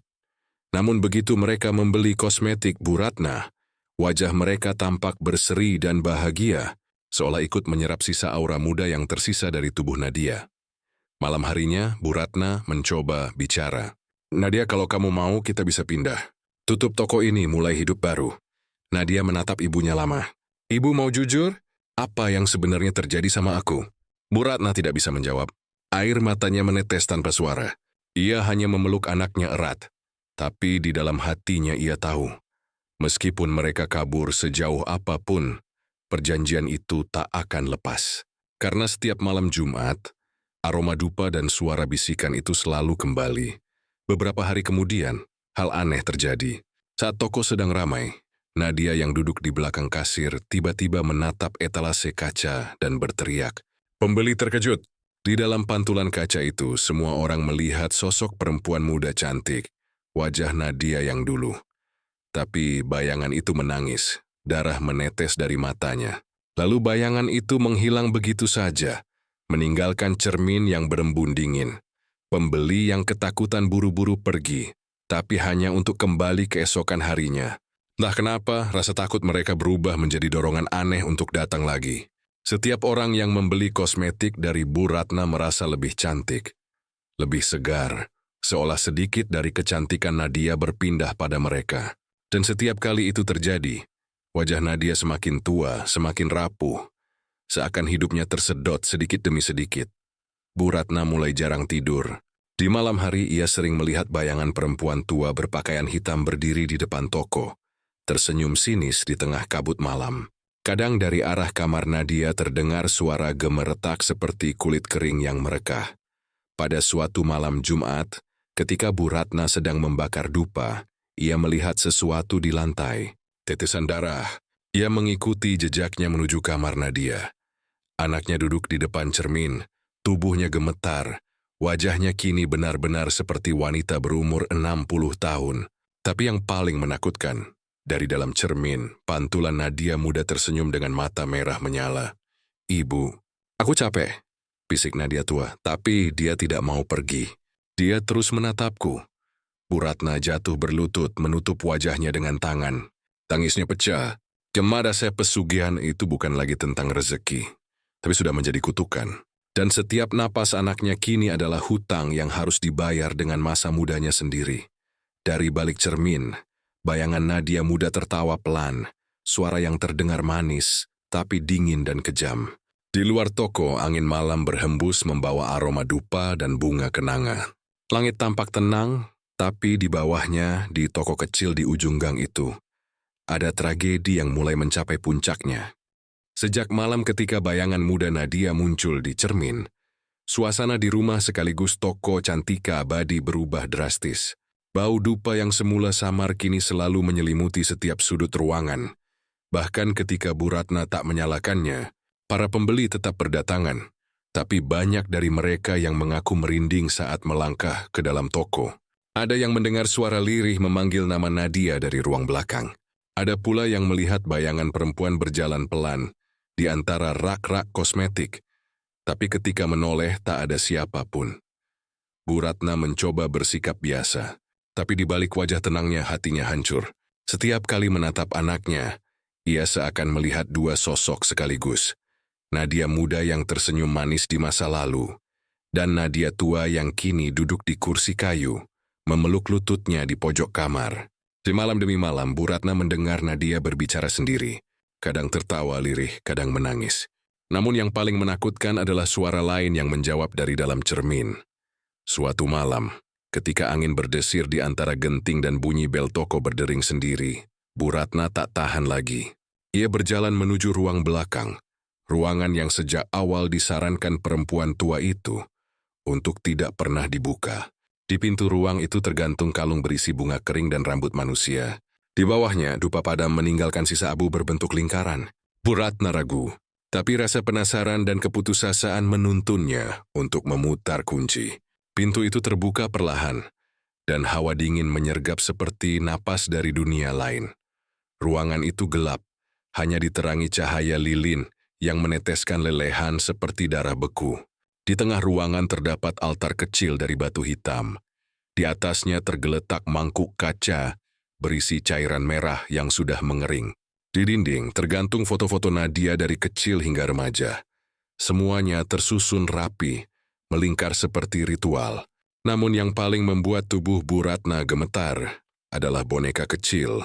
Namun begitu mereka membeli kosmetik Bu Ratna, wajah mereka tampak berseri dan bahagia, seolah ikut menyerap sisa aura muda yang tersisa dari tubuh Nadia. Malam harinya, Bu Ratna mencoba bicara. "Nadia, kalau kamu mau, kita bisa pindah. Tutup toko ini, mulai hidup baru." Nadia menatap ibunya lama. "Ibu mau jujur? Apa yang sebenarnya terjadi sama aku?" Bu Ratna tidak bisa menjawab. Air matanya menetes tanpa suara. Ia hanya memeluk anaknya erat. Tapi di dalam hatinya ia tahu, meskipun mereka kabur sejauh apapun, perjanjian itu tak akan lepas. Karena setiap malam Jumat, aroma dupa dan suara bisikan itu selalu kembali. Beberapa hari kemudian, hal aneh terjadi. Saat toko sedang ramai, Nadia yang duduk di belakang kasir tiba-tiba menatap etalase kaca dan berteriak. Pembeli terkejut. Di dalam pantulan kaca itu, semua orang melihat sosok perempuan muda cantik, wajah Nadia yang dulu. Tapi bayangan itu menangis, darah menetes dari matanya. Lalu bayangan itu menghilang begitu saja, meninggalkan cermin yang berembun dingin. Pembeli yang ketakutan buru-buru pergi, tapi hanya untuk kembali keesokan harinya. Entah kenapa, rasa takut mereka berubah menjadi dorongan aneh untuk datang lagi. Setiap orang yang membeli kosmetik dari Bu Ratna merasa lebih cantik, lebih segar, seolah sedikit dari kecantikan Nadia berpindah pada mereka. Dan setiap kali itu terjadi, wajah Nadia semakin tua, semakin rapuh, seakan hidupnya tersedot sedikit demi sedikit. Bu Ratna mulai jarang tidur. Di malam hari ia sering melihat bayangan perempuan tua berpakaian hitam berdiri di depan toko, tersenyum sinis di tengah kabut malam. Kadang dari arah kamar Nadia terdengar suara gemeretak seperti kulit kering yang merekah. Pada suatu malam Jumat, ketika Bu Ratna sedang membakar dupa, ia melihat sesuatu di lantai. Tetesan darah. Ia mengikuti jejaknya menuju kamar Nadia. Anaknya duduk di depan cermin, tubuhnya gemetar. Wajahnya kini benar-benar seperti wanita berumur 60 tahun. Tapi yang paling menakutkan, dari dalam cermin, pantulan Nadia muda tersenyum dengan mata merah menyala. "Ibu, aku capek," bisik Nadia tua, tapi dia tidak mau pergi. Dia terus menatapku. Bu Ratna jatuh berlutut menutup wajahnya dengan tangan. Tangisnya pecah. Kemadasnya pesugihan itu bukan lagi tentang rezeki, tapi sudah menjadi kutukan. Dan setiap napas anaknya kini adalah hutang yang harus dibayar dengan masa mudanya sendiri. Dari balik cermin, bayangan Nadia muda tertawa pelan, suara yang terdengar manis, tapi dingin dan kejam. Di luar toko, angin malam berhembus membawa aroma dupa dan bunga kenanga. Langit tampak tenang, tapi di bawahnya, di toko kecil di ujung gang itu, ada tragedi yang mulai mencapai puncaknya. Sejak malam ketika bayangan muda Nadia muncul di cermin, suasana di rumah sekaligus toko Cantika Abadi berubah drastis. Bau dupa yang semula samar kini selalu menyelimuti setiap sudut ruangan. Bahkan ketika Bu Ratna tak menyalakannya, para pembeli tetap berdatangan. Tapi banyak dari mereka yang mengaku merinding saat melangkah ke dalam toko. Ada yang mendengar suara lirih memanggil nama Nadia dari ruang belakang. Ada pula yang melihat bayangan perempuan berjalan pelan di antara rak-rak kosmetik. Tapi ketika menoleh tak ada siapapun. Bu Ratna mencoba bersikap biasa. Tapi di balik wajah tenangnya hatinya hancur. Setiap kali menatap anaknya, ia seakan melihat dua sosok sekaligus. Nadia muda yang tersenyum manis di masa lalu, dan Nadia tua yang kini duduk di kursi kayu, memeluk lututnya di pojok kamar. Di malam demi malam, Bu Ratna mendengar Nadia berbicara sendiri. Kadang tertawa lirih, kadang menangis. Namun yang paling menakutkan adalah suara lain yang menjawab dari dalam cermin. Suatu malam, ketika angin berdesir di antara genting dan bunyi bel toko berdering sendiri, Bu Ratna tak tahan lagi. Ia berjalan menuju ruang belakang, ruangan yang sejak awal disarankan perempuan tua itu untuk tidak pernah dibuka. Di pintu ruang itu tergantung kalung berisi bunga kering dan rambut manusia. Di bawahnya, dupa padam meninggalkan sisa abu berbentuk lingkaran. Bu Ratna ragu, tapi rasa penasaran dan keputusasaan menuntunnya untuk memutar kunci. Pintu itu terbuka perlahan, dan hawa dingin menyergap seperti napas dari dunia lain. Ruangan itu gelap, hanya diterangi cahaya lilin yang meneteskan lelehan seperti darah beku. Di tengah ruangan terdapat altar kecil dari batu hitam. Di atasnya tergeletak mangkuk kaca berisi cairan merah yang sudah mengering. Di dinding tergantung foto-foto Nadia dari kecil hingga remaja. Semuanya tersusun rapi, melingkar seperti ritual. Namun yang paling membuat tubuh Bu Ratna gemetar adalah boneka kecil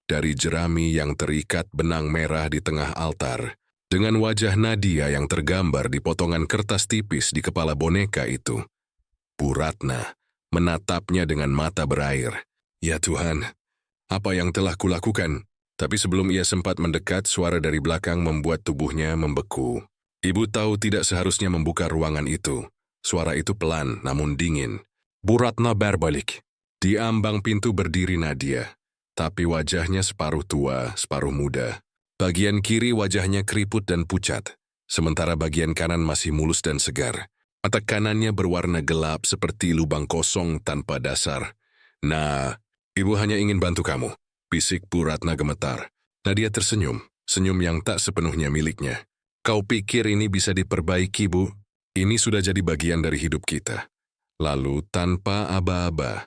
dari jerami yang terikat benang merah di tengah altar. Dengan wajah Nadia yang tergambar di potongan kertas tipis di kepala boneka itu, Bu Ratna menatapnya dengan mata berair. Ya Tuhan, apa yang telah kulakukan? Tapi sebelum ia sempat mendekat, suara dari belakang membuat tubuhnya membeku. Ibu tahu tidak seharusnya membuka ruangan itu. Suara itu pelan namun dingin. Bu Ratna berbalik. Di ambang pintu berdiri Nadia, tapi wajahnya separuh tua, separuh muda. Bagian kiri wajahnya keriput dan pucat, sementara bagian kanan masih mulus dan segar. Mata kanannya berwarna gelap seperti lubang kosong tanpa dasar. Nah, ibu hanya ingin bantu kamu, bisik Bu Ratna gemetar. Nadia tersenyum, senyum yang tak sepenuhnya miliknya. Kau pikir ini bisa diperbaiki, Bu? Ini sudah jadi bagian dari hidup kita. Lalu, tanpa aba-aba,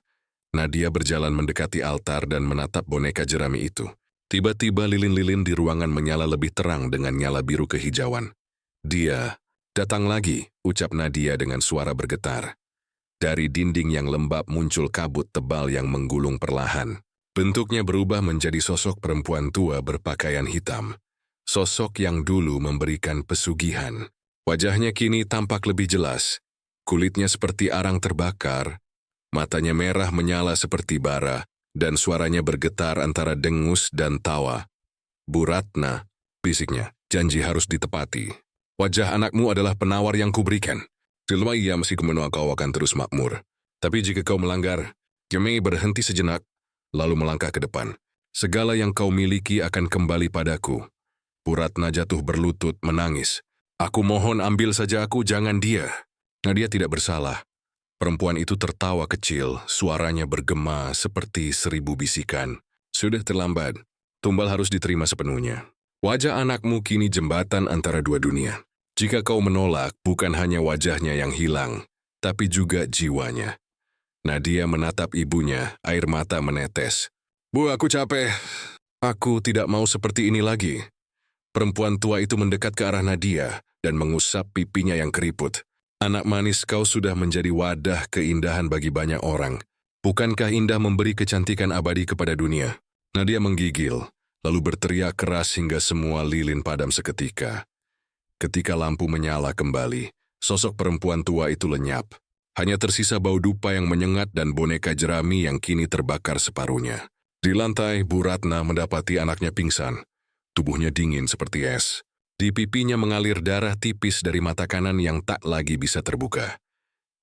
Nadia berjalan mendekati altar dan menatap boneka jerami itu. Tiba-tiba lilin-lilin di ruangan menyala lebih terang dengan nyala biru kehijauan. Dia, datang lagi, ucap Nadia dengan suara bergetar. Dari dinding yang lembab muncul kabut tebal yang menggulung perlahan. Bentuknya berubah menjadi sosok perempuan tua berpakaian hitam. Sosok yang dulu memberikan pesugihan. Wajahnya kini tampak lebih jelas. Kulitnya seperti arang terbakar. Matanya merah menyala seperti bara. Dan suaranya bergetar antara dengus dan tawa. Bu Ratna, bisiknya, janji harus ditepati. Wajah anakmu adalah penawar yang kuberikan. Selama ia masih kemenua kau akan terus makmur. Tapi jika kau melanggar, kami berhenti sejenak. lalu melangkah ke depan. Segala yang kau miliki akan kembali padaku. Bu Ratna jatuh berlutut menangis. Aku mohon ambil saja aku, jangan dia. Nadia tidak bersalah. Perempuan itu tertawa kecil, suaranya bergema seperti 1000 bisikan. Sudah terlambat, tumbal harus diterima sepenuhnya. Wajah anakmu kini jembatan antara dua dunia. Jika kau menolak, bukan hanya wajahnya yang hilang, tapi juga jiwanya. Nadia menatap ibunya, air mata menetes. Bu, aku capek. Aku tidak mau seperti ini lagi. Perempuan tua itu mendekat ke arah Nadia dan mengusap pipinya yang keriput. Anak manis, kau sudah menjadi wadah keindahan bagi banyak orang. Bukankah indah memberi kecantikan abadi kepada dunia? Nadia menggigil, lalu berteriak keras hingga semua lilin padam seketika. Ketika lampu menyala kembali, sosok perempuan tua itu lenyap. Hanya tersisa bau dupa yang menyengat dan boneka jerami yang kini terbakar separuhnya. Di lantai, Bu Ratna mendapati anaknya pingsan. Tubuhnya dingin seperti es. Di pipinya mengalir darah tipis dari mata kanan yang tak lagi bisa terbuka.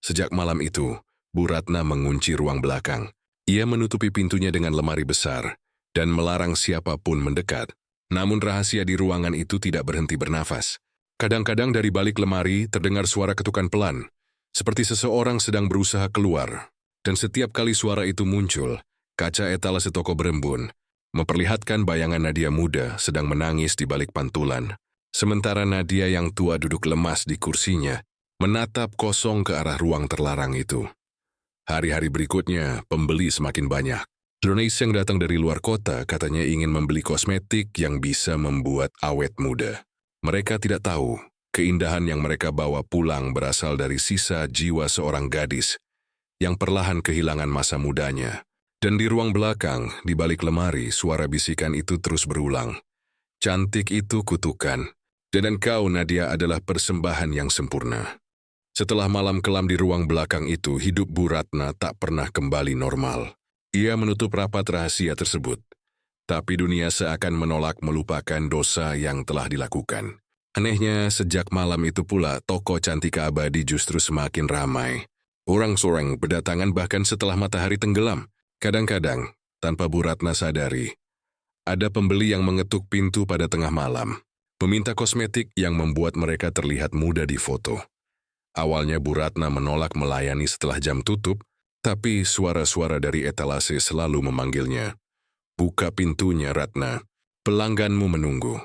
Sejak malam itu, Bu Ratna mengunci ruang belakang. Ia menutupi pintunya dengan lemari besar dan melarang siapapun mendekat. Namun rahasia di ruangan itu tidak berhenti bernafas. Kadang-kadang dari balik lemari terdengar suara ketukan pelan, seperti seseorang sedang berusaha keluar. Dan setiap kali suara itu muncul, kaca etalase toko berembun, memperlihatkan bayangan Nadia muda sedang menangis di balik pantulan. Sementara Nadia yang tua duduk lemas di kursinya, menatap kosong ke arah ruang terlarang itu. Hari-hari berikutnya, pembeli semakin banyak. Dronis yang datang dari luar kota katanya ingin membeli kosmetik yang bisa membuat awet muda. Mereka tidak tahu, keindahan yang mereka bawa pulang berasal dari sisa jiwa seorang gadis yang perlahan kehilangan masa mudanya. Dan di ruang belakang, di balik lemari, suara bisikan itu terus berulang. Cantik itu kutukan, dan kau, Nadia, adalah persembahan yang sempurna. Setelah malam kelam di ruang belakang itu, hidup Bu Ratna tak pernah kembali normal. Ia menutup rapat rahasia tersebut. Tapi dunia seakan menolak melupakan dosa yang telah dilakukan. Anehnya, sejak malam itu pula, toko Cantika Abadi justru semakin ramai. Orang-orang berdatangan bahkan setelah matahari tenggelam. Kadang-kadang, tanpa Bu Ratna sadari, ada pembeli yang mengetuk pintu pada tengah malam, meminta kosmetik yang membuat mereka terlihat muda di foto. Awalnya Bu Ratna menolak melayani setelah jam tutup, tapi suara-suara dari etalase selalu memanggilnya. Buka pintunya, Ratna. Pelangganmu menunggu.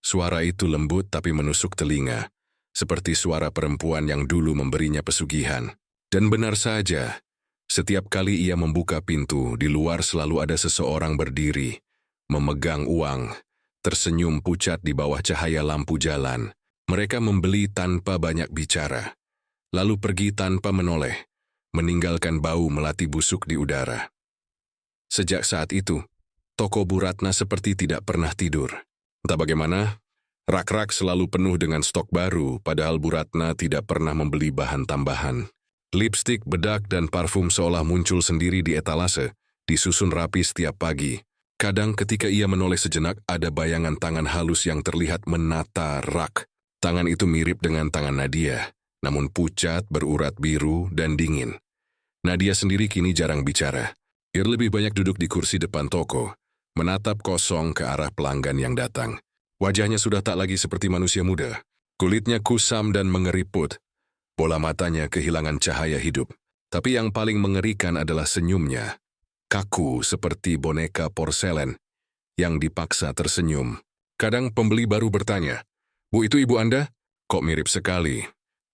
Suara itu lembut tapi menusuk telinga, seperti suara perempuan yang dulu memberinya pesugihan. Dan benar saja, setiap kali ia membuka pintu, di luar selalu ada seseorang berdiri, memegang uang, tersenyum pucat di bawah cahaya lampu jalan. Mereka membeli tanpa banyak bicara, lalu pergi tanpa menoleh, meninggalkan bau melati busuk di udara. Sejak saat itu, toko Bu Ratna seperti tidak pernah tidur. Entah bagaimana, rak-rak selalu penuh dengan stok baru, padahal Bu Ratna tidak pernah membeli bahan tambahan. Lipstik, bedak, dan parfum seolah muncul sendiri di etalase, disusun rapi setiap pagi. Kadang ketika ia menoleh sejenak, ada bayangan tangan halus yang terlihat menata rak. Tangan itu mirip dengan tangan Nadia, namun pucat, berurat biru, dan dingin. Nadia sendiri kini jarang bicara. Ia lebih banyak duduk di kursi depan toko, menatap kosong ke arah pelanggan yang datang. Wajahnya sudah tak lagi seperti manusia muda. Kulitnya kusam dan mengeriput. Bola matanya kehilangan cahaya hidup. Tapi yang paling mengerikan adalah senyumnya. Kaku seperti boneka porselen yang dipaksa tersenyum. Kadang pembeli baru bertanya, "Bu, itu ibu Anda?" Kok mirip sekali,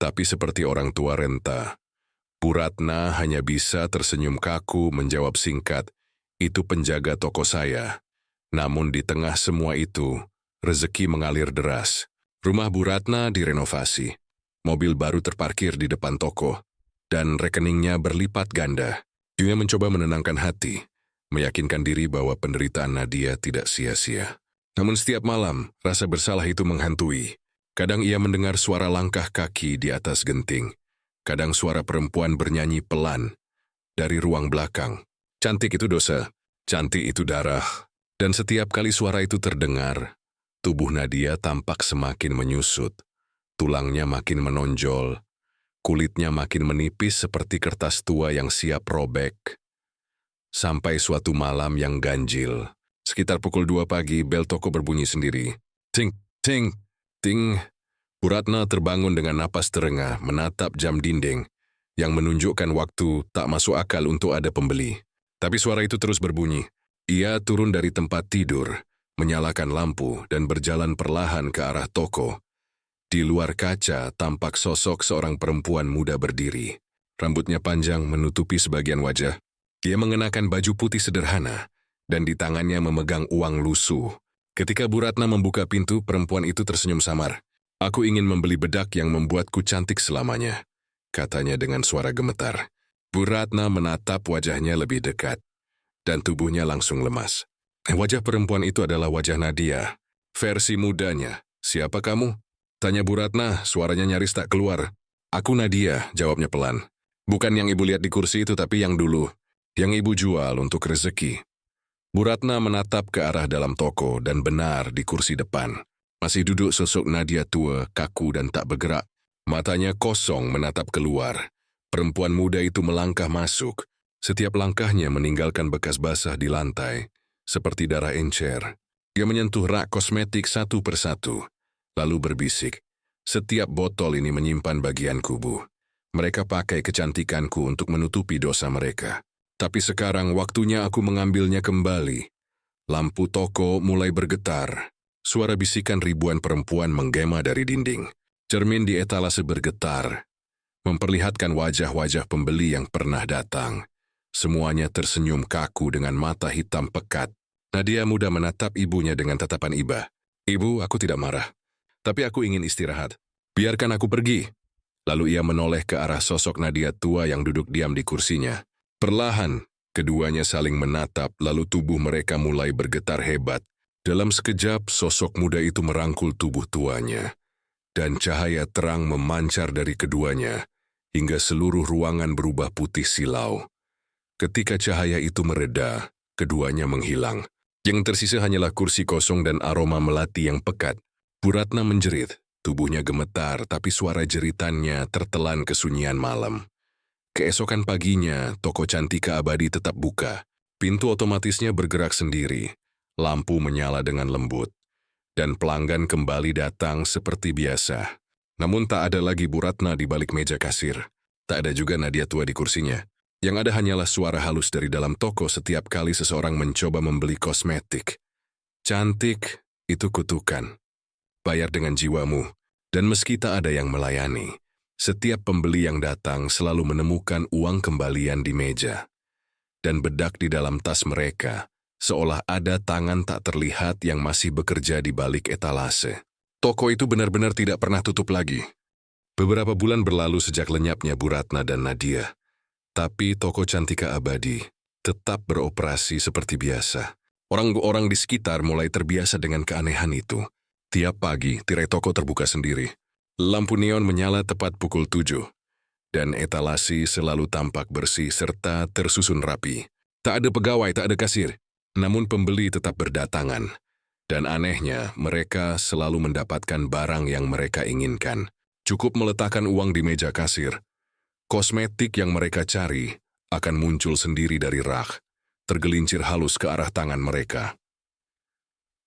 tapi seperti orang tua renta. Bu Ratna hanya bisa tersenyum kaku menjawab singkat, "Itu penjaga toko saya." Namun di tengah semua itu, rezeki mengalir deras. Rumah Bu Ratna direnovasi. Mobil baru terparkir di depan toko, dan rekeningnya berlipat ganda. Dia mencoba menenangkan hati, meyakinkan diri bahwa penderitaan Nadia tidak sia-sia. Namun setiap malam, rasa bersalah itu menghantui. Kadang ia mendengar suara langkah kaki di atas genting. Kadang suara perempuan bernyanyi pelan dari ruang belakang. Cantik itu dosa, cantik itu darah. Dan setiap kali suara itu terdengar, tubuh Nadia tampak semakin menyusut. Tulangnya makin menonjol, kulitnya makin menipis seperti kertas tua yang siap robek. Sampai suatu malam yang ganjil. Sekitar pukul 2 pagi, bel toko berbunyi sendiri. Ting, ting, ting. Bu Ratna terbangun dengan napas terengah menatap jam dinding yang menunjukkan waktu tak masuk akal untuk ada pembeli. Tapi suara itu terus berbunyi. Ia turun dari tempat tidur, menyalakan lampu dan berjalan perlahan ke arah toko. Di luar kaca tampak sosok seorang perempuan muda berdiri. Rambutnya panjang menutupi sebagian wajah. Dia mengenakan baju putih sederhana dan di tangannya memegang uang lusuh. Ketika Bu Ratna membuka pintu, perempuan itu tersenyum samar. "Aku ingin membeli bedak yang membuatku cantik selamanya," katanya dengan suara gemetar. Bu Ratna menatap wajahnya lebih dekat, dan tubuhnya langsung lemas. Wajah perempuan itu adalah wajah Nadia, versi mudanya. "Siapa kamu?" tanya Bu Ratna, suaranya nyaris tak keluar. "Aku Nadia," jawabnya pelan. "Bukan yang ibu lihat di kursi itu, tapi yang dulu. Yang ibu jual untuk rezeki." Bu Ratna menatap ke arah dalam toko dan benar di kursi depan. Masih duduk sosok Nadia tua, kaku dan tak bergerak. Matanya kosong menatap keluar. Perempuan muda itu melangkah masuk. Setiap langkahnya meninggalkan bekas basah di lantai, seperti darah encer. Dia menyentuh rak kosmetik satu persatu, lalu berbisik, "Setiap botol ini menyimpan bagian kubu. Mereka pakai kecantikanku untuk menutupi dosa mereka. Tapi sekarang waktunya aku mengambilnya kembali." Lampu toko mulai bergetar. Suara bisikan ribuan perempuan menggema dari dinding. Cermin di etalase bergetar, memperlihatkan wajah-wajah pembeli yang pernah datang. Semuanya tersenyum kaku dengan mata hitam pekat. Nadia muda menatap ibunya dengan tatapan iba. "Ibu, aku tidak marah. Tapi aku ingin istirahat. Biarkan aku pergi." Lalu ia menoleh ke arah sosok Nadia tua yang duduk diam di kursinya. Perlahan, keduanya saling menatap, lalu tubuh mereka mulai bergetar hebat. Dalam sekejap, sosok muda itu merangkul tubuh tuanya, dan cahaya terang memancar dari keduanya, hingga seluruh ruangan berubah putih silau. Ketika cahaya itu mereda, keduanya menghilang. Yang tersisa hanyalah kursi kosong dan aroma melati yang pekat. Bu Ratna menjerit, tubuhnya gemetar, tapi suara jeritannya tertelan kesunyian malam. Keesokan paginya, toko Cantika Abadi tetap buka. Pintu otomatisnya bergerak sendiri. Lampu menyala dengan lembut. Dan pelanggan kembali datang seperti biasa. Namun tak ada lagi Bu Ratna di balik meja kasir. Tak ada juga Nadia tua di kursinya. Yang ada hanyalah suara halus dari dalam toko setiap kali seseorang mencoba membeli kosmetik. Cantik, itu kutukan. Bayar dengan jiwamu. Dan meski tak ada yang melayani, setiap pembeli yang datang selalu menemukan uang kembalian di meja. Dan bedak di dalam tas mereka, seolah ada tangan tak terlihat yang masih bekerja di balik etalase. Toko itu benar-benar tidak pernah tutup lagi. Beberapa bulan berlalu sejak lenyapnya Bu Ratna dan Nadia. Tapi toko Cantika Abadi tetap beroperasi seperti biasa. Orang-orang di sekitar mulai terbiasa dengan keanehan itu. Tiap pagi, tirai toko terbuka sendiri. Lampu neon menyala tepat pukul 7, dan etalasi selalu tampak bersih serta tersusun rapi. Tak ada pegawai, tak ada kasir, namun pembeli tetap berdatangan. Dan anehnya, mereka selalu mendapatkan barang yang mereka inginkan. Cukup meletakkan uang di meja kasir. Kosmetik yang mereka cari akan muncul sendiri dari rak, tergelincir halus ke arah tangan mereka.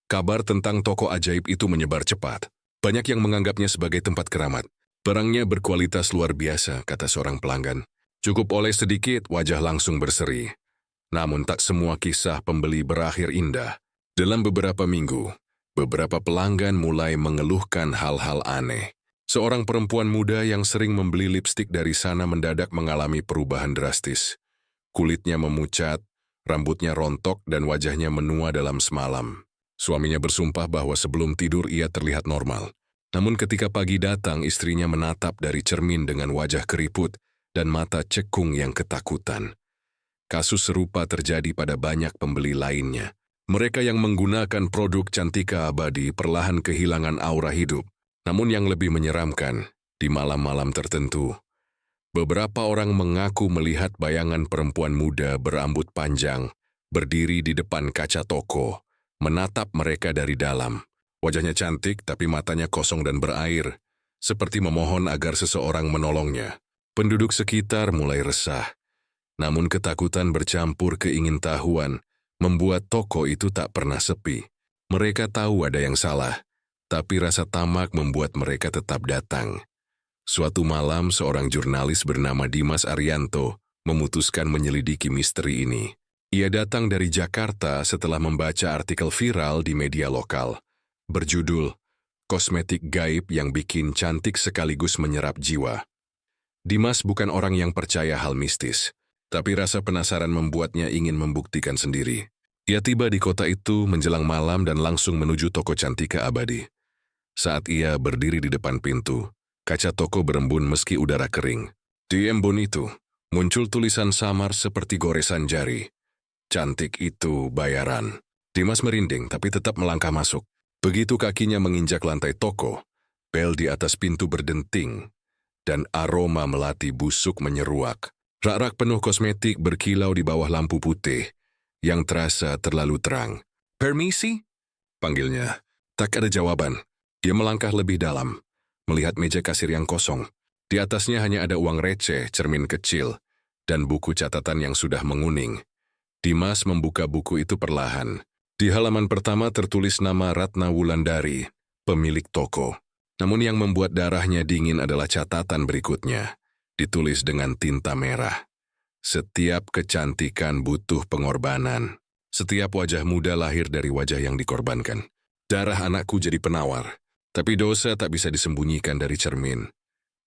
Kabar tentang toko ajaib itu menyebar cepat. Banyak yang menganggapnya sebagai tempat keramat. Barangnya berkualitas luar biasa, kata seorang pelanggan. Cukup oles sedikit, wajah langsung berseri. Namun tak semua kisah pembeli berakhir indah. Dalam beberapa minggu, beberapa pelanggan mulai mengeluhkan hal-hal aneh. Seorang perempuan muda yang sering membeli lipstik dari sana mendadak mengalami perubahan drastis. Kulitnya memucat, rambutnya rontok, dan wajahnya menua dalam semalam. Suaminya bersumpah bahwa sebelum tidur ia terlihat normal. Namun ketika pagi datang, istrinya menatap dari cermin dengan wajah keriput dan mata cekung yang ketakutan. Kasus serupa terjadi pada banyak pembeli lainnya. Mereka yang menggunakan produk Cantika Abadi perlahan kehilangan aura hidup. Namun yang lebih menyeramkan, di malam-malam tertentu, beberapa orang mengaku melihat bayangan perempuan muda berambut panjang berdiri di depan kaca toko, menatap mereka dari dalam. Wajahnya cantik tapi matanya kosong dan berair, seperti memohon agar seseorang menolongnya. Penduduk sekitar mulai resah. Namun ketakutan bercampur keingintahuan membuat toko itu tak pernah sepi. Mereka tahu ada yang salah, tapi rasa tamak membuat mereka tetap datang. Suatu malam, seorang jurnalis bernama Dimas Arianto memutuskan menyelidiki misteri ini. Ia datang dari Jakarta setelah membaca artikel viral di media lokal, berjudul "Kosmetik Gaib yang Bikin Cantik Sekaligus Menyerap Jiwa". Dimas bukan orang yang percaya hal mistis, tapi rasa penasaran membuatnya ingin membuktikan sendiri. Ia tiba di kota itu menjelang malam dan langsung menuju toko Cantika Abadi. Saat ia berdiri di depan pintu, kaca toko berembun meski udara kering. Di embun itu, muncul tulisan samar seperti goresan jari. "Cantik itu bayaran." Dimas merinding tapi tetap melangkah masuk. Begitu kakinya menginjak lantai toko, bel di atas pintu berdenting, dan aroma melati busuk menyeruak. Rak-rak penuh kosmetik berkilau di bawah lampu putih, yang terasa terlalu terang. "Permisi?" panggilnya. Tak ada jawaban. Dia melangkah lebih dalam, melihat meja kasir yang kosong. Di atasnya hanya ada uang receh, cermin kecil, dan buku catatan yang sudah menguning. Dimas membuka buku itu perlahan. Di halaman pertama tertulis nama Ratna Wulandari, pemilik toko. Namun yang membuat darahnya dingin adalah catatan berikutnya, ditulis dengan tinta merah. "Setiap kecantikan butuh pengorbanan. Setiap wajah muda lahir dari wajah yang dikorbankan. Darah anakku jadi penawar, tapi dosa tak bisa disembunyikan dari cermin."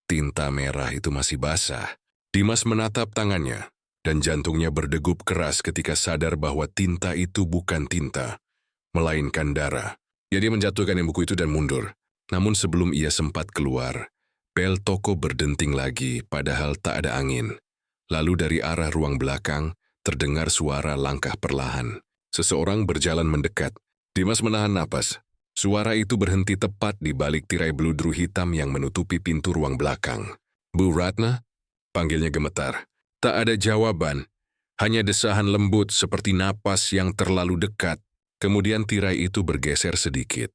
Tinta merah itu masih basah. Dimas menatap tangannya, dan jantungnya berdegup keras ketika sadar bahwa tinta itu bukan tinta, melainkan darah. Dia menjatuhkan buku itu dan mundur. Namun sebelum ia sempat keluar, bel toko berdenting lagi padahal tak ada angin. Lalu dari arah ruang belakang, terdengar suara langkah perlahan. Seseorang berjalan mendekat. Dimas menahan napas. Suara itu berhenti tepat di balik tirai beludru hitam yang menutupi pintu ruang belakang. "Bu Ratna?" panggilnya gemetar. Tak ada jawaban, hanya desahan lembut seperti napas yang terlalu dekat. Kemudian tirai itu bergeser sedikit.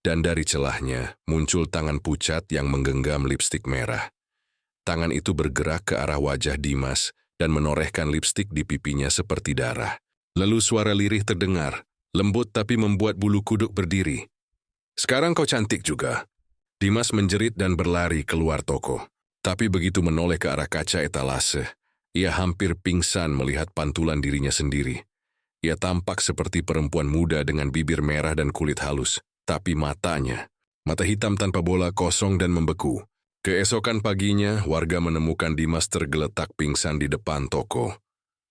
Dan dari celahnya muncul tangan pucat yang menggenggam lipstik merah. Tangan itu bergerak ke arah wajah Dimas dan menorehkan lipstik di pipinya seperti darah. Lalu suara lirih terdengar, lembut tapi membuat bulu kuduk berdiri. "Sekarang kau cantik juga." Dimas menjerit dan berlari keluar toko. Tapi begitu menoleh ke arah kaca etalase, ia hampir pingsan melihat pantulan dirinya sendiri. Ia tampak seperti perempuan muda dengan bibir merah dan kulit halus. Tapi mata hitam tanpa bola, kosong dan membeku. Keesokan paginya, warga menemukan Dimas tergeletak pingsan di depan toko.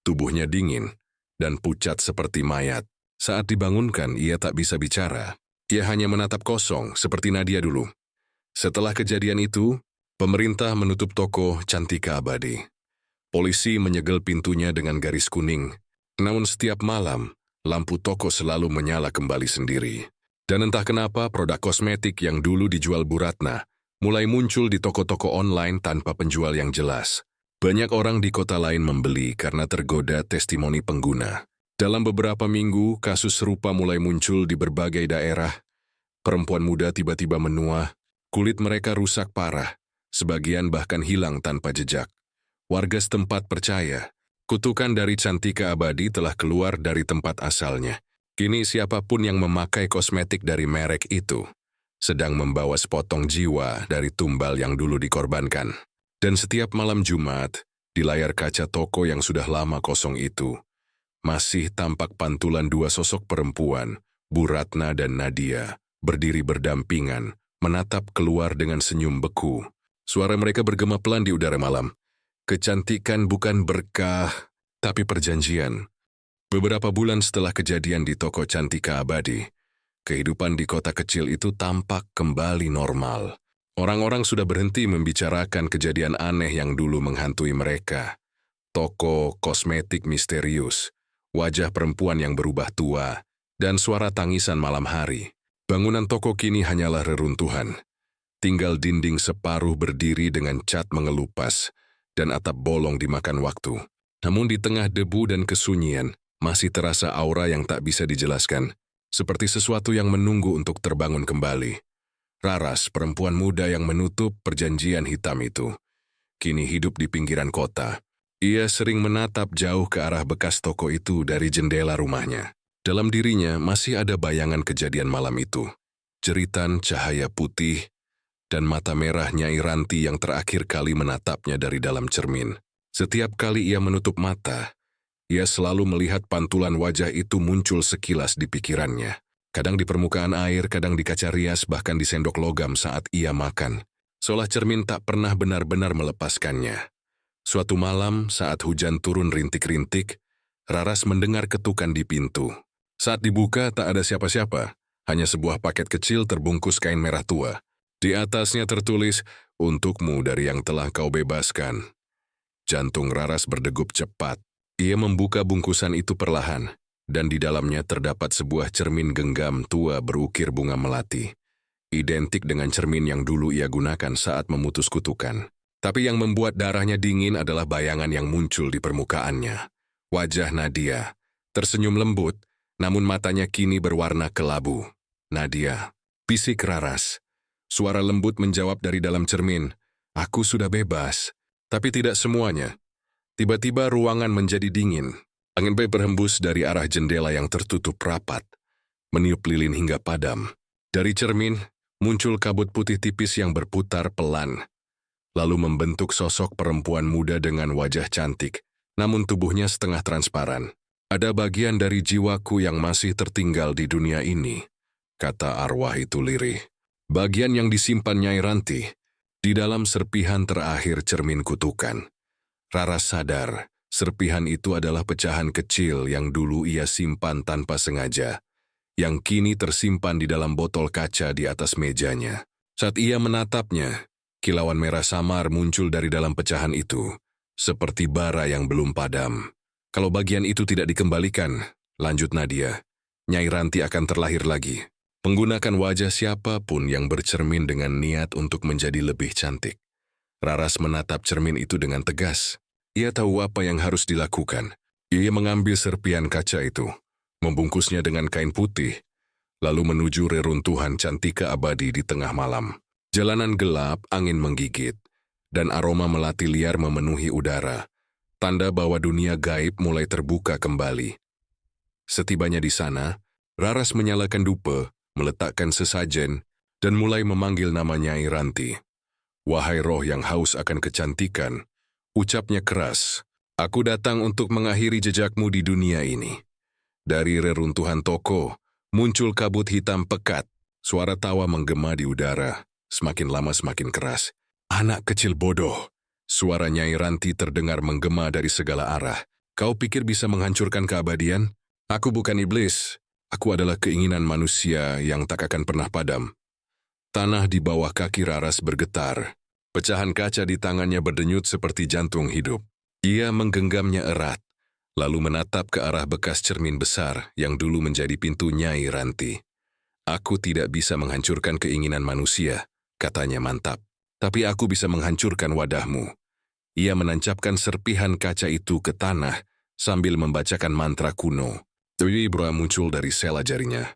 Tubuhnya dingin dan pucat seperti mayat. Saat dibangunkan, ia tak bisa bicara. Ia hanya menatap kosong seperti Nadia dulu. Setelah kejadian itu, pemerintah menutup toko Cantika Abadi. Polisi menyegel pintunya dengan garis kuning. Namun setiap malam, lampu toko selalu menyala kembali sendiri. Dan entah kenapa produk kosmetik yang dulu dijual Bu Ratna mulai muncul di toko-toko online tanpa penjual yang jelas. Banyak orang di kota lain membeli karena tergoda testimoni pengguna. Dalam beberapa minggu, kasus serupa mulai muncul di berbagai daerah. Perempuan muda tiba-tiba menua, kulit mereka rusak parah, sebagian bahkan hilang tanpa jejak. Warga setempat percaya, kutukan dari Cantika Abadi telah keluar dari tempat asalnya. Kini siapapun yang memakai kosmetik dari merek itu sedang membawa sepotong jiwa dari tumbal yang dulu dikorbankan. Dan setiap malam Jumat, di layar kaca toko yang sudah lama kosong itu, masih tampak pantulan dua sosok perempuan, Bu Ratna dan Nadia, berdiri berdampingan, menatap keluar dengan senyum beku. Suara mereka bergema pelan di udara malam. Kecantikan bukan berkah, tapi perjanjian. Beberapa bulan setelah kejadian di toko Cantika Abadi, kehidupan di kota kecil itu tampak kembali normal. Orang-orang sudah berhenti membicarakan kejadian aneh yang dulu menghantui mereka. Toko kosmetik misterius, wajah perempuan yang berubah tua, dan suara tangisan malam hari. Bangunan toko kini hanyalah reruntuhan. Tinggal dinding separuh berdiri dengan cat mengelupas, dan atap bolong dimakan waktu. Namun di tengah debu dan kesunyian, masih terasa aura yang tak bisa dijelaskan, seperti sesuatu yang menunggu untuk terbangun kembali. Raras, perempuan muda yang menutup perjanjian hitam itu, kini hidup di pinggiran kota, Ia sering menatap jauh ke arah bekas toko itu dari jendela rumahnya. Dalam dirinya masih ada bayangan kejadian malam itu. Jeritan cahaya putih dan mata merah Nyai Ranti yang terakhir kali menatapnya dari dalam cermin. Setiap kali ia menutup mata, ia selalu melihat pantulan wajah itu muncul sekilas di pikirannya. Kadang di permukaan air, kadang di kaca rias, bahkan di sendok logam saat ia makan. Seolah cermin tak pernah benar-benar melepaskannya. Suatu malam, saat hujan turun rintik-rintik, Raras mendengar ketukan di pintu. Saat dibuka, tak ada siapa-siapa, hanya sebuah paket kecil terbungkus kain merah tua. Di atasnya tertulis, "Untukmu dari yang telah kau bebaskan." Jantung Raras berdegup cepat. Ia membuka bungkusan itu perlahan, dan di dalamnya terdapat sebuah cermin genggam tua berukir bunga melati. Identik dengan cermin yang dulu ia gunakan saat memutus kutukan. Tapi yang membuat darahnya dingin adalah bayangan yang muncul di permukaannya. Wajah Nadia, tersenyum lembut, namun matanya kini berwarna kelabu. "Nadia," bisik Raras. Suara lembut menjawab dari dalam cermin, "Aku sudah bebas." Tapi tidak semuanya. Tiba-tiba ruangan menjadi dingin. Angin berhembus dari arah jendela yang tertutup rapat, meniup lilin hingga padam. Dari cermin, muncul kabut putih tipis yang berputar pelan, lalu membentuk sosok perempuan muda dengan wajah cantik, namun tubuhnya setengah transparan. "Ada bagian dari jiwaku yang masih tertinggal di dunia ini," kata arwah itu lirih. "Bagian yang disimpan Nyai Ranti, di dalam serpihan terakhir cermin kutukan." Raras sadar, serpihan itu adalah pecahan kecil yang dulu ia simpan tanpa sengaja, yang kini tersimpan di dalam botol kaca di atas mejanya. Saat ia menatapnya, kilauan merah samar muncul dari dalam pecahan itu, seperti bara yang belum padam. "Kalau bagian itu tidak dikembalikan," lanjut Nadia, "Nyai Ranti akan terlahir lagi, menggunakan wajah siapapun yang bercermin dengan niat untuk menjadi lebih cantik." Raras menatap cermin itu dengan tegas. Ia tahu apa yang harus dilakukan. Ia mengambil serpihan kaca itu, membungkusnya dengan kain putih, lalu menuju reruntuhan Cantika abadi di tengah malam. Jalanan gelap, angin menggigit, dan aroma melati liar memenuhi udara, tanda bahwa dunia gaib mulai terbuka kembali. Setibanya di sana, Raras menyalakan dupa, meletakkan sesajen, dan mulai memanggil nama Nyai Ranti. "Wahai roh yang haus akan kecantikan," ucapnya keras, "aku datang untuk mengakhiri jejakmu di dunia ini." Dari reruntuhan toko, muncul kabut hitam pekat, suara tawa menggema di udara, semakin lama semakin keras. "Anak kecil bodoh," suara Nyai Ranti terdengar menggema dari segala arah. "Kau pikir bisa menghancurkan keabadian? Aku bukan iblis, aku adalah keinginan manusia yang tak akan pernah padam." Tanah di bawah kaki Raras bergetar. Pecahan kaca di tangannya berdenyut seperti jantung hidup. Ia menggenggamnya erat, lalu menatap ke arah bekas cermin besar yang dulu menjadi pintu Nyai Ranti. "Aku tidak bisa menghancurkan keinginan manusia," katanya mantap. "Tapi aku bisa menghancurkan wadahmu." Ia menancapkan serpihan kaca itu ke tanah sambil membacakan mantra kuno. Vibra muncul dari sela jarinya,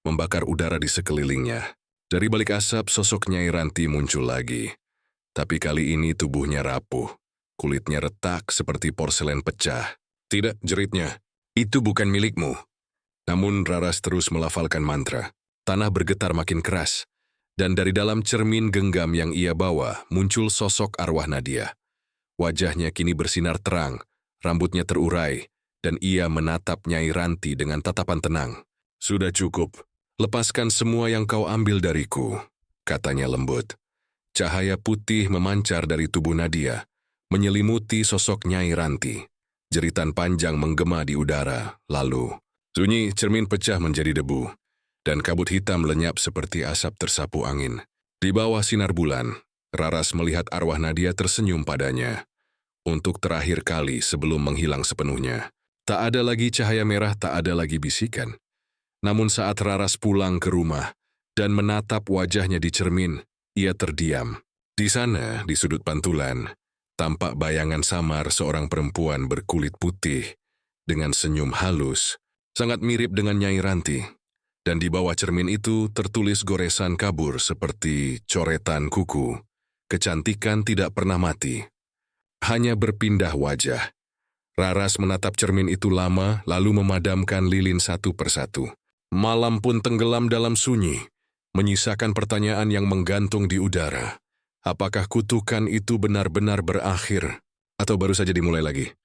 membakar udara di sekelilingnya. Dari balik asap, sosok Nyai Ranti muncul lagi. Tapi kali ini tubuhnya rapuh, kulitnya retak seperti porselen pecah. "Tidak," jeritnya, "itu bukan milikmu." Namun Raras terus melafalkan mantra. Tanah bergetar makin keras, dan dari dalam cermin genggam yang ia bawa muncul sosok arwah Nadia. Wajahnya kini bersinar terang, rambutnya terurai, dan ia menatap Nyai Ranti dengan tatapan tenang. "Sudah cukup. Lepaskan semua yang kau ambil dariku," katanya lembut. Cahaya putih memancar dari tubuh Nadia, menyelimuti sosok Nyai Ranti. Jeritan panjang menggema di udara, lalu sunyi cermin pecah menjadi debu, dan kabut hitam lenyap seperti asap tersapu angin. Di bawah sinar bulan, Raras melihat arwah Nadia tersenyum padanya. Untuk terakhir kali sebelum menghilang sepenuhnya. Tak ada lagi cahaya merah, tak ada lagi bisikan. Namun saat Raras pulang ke rumah dan menatap wajahnya di cermin, ia terdiam. Di sana, di sudut pantulan, tampak bayangan samar seorang perempuan berkulit putih dengan senyum halus, sangat mirip dengan Nyai Ranti. Dan di bawah cermin itu tertulis goresan kabur seperti coretan kuku. "Kecantikan tidak pernah mati." hanya berpindah wajah. Raras menatap cermin itu lama, lalu memadamkan lilin satu persatu. Malam pun tenggelam dalam sunyi, menyisakan pertanyaan yang menggantung di udara. Apakah kutukan itu benar-benar berakhir, atau baru saja dimulai lagi?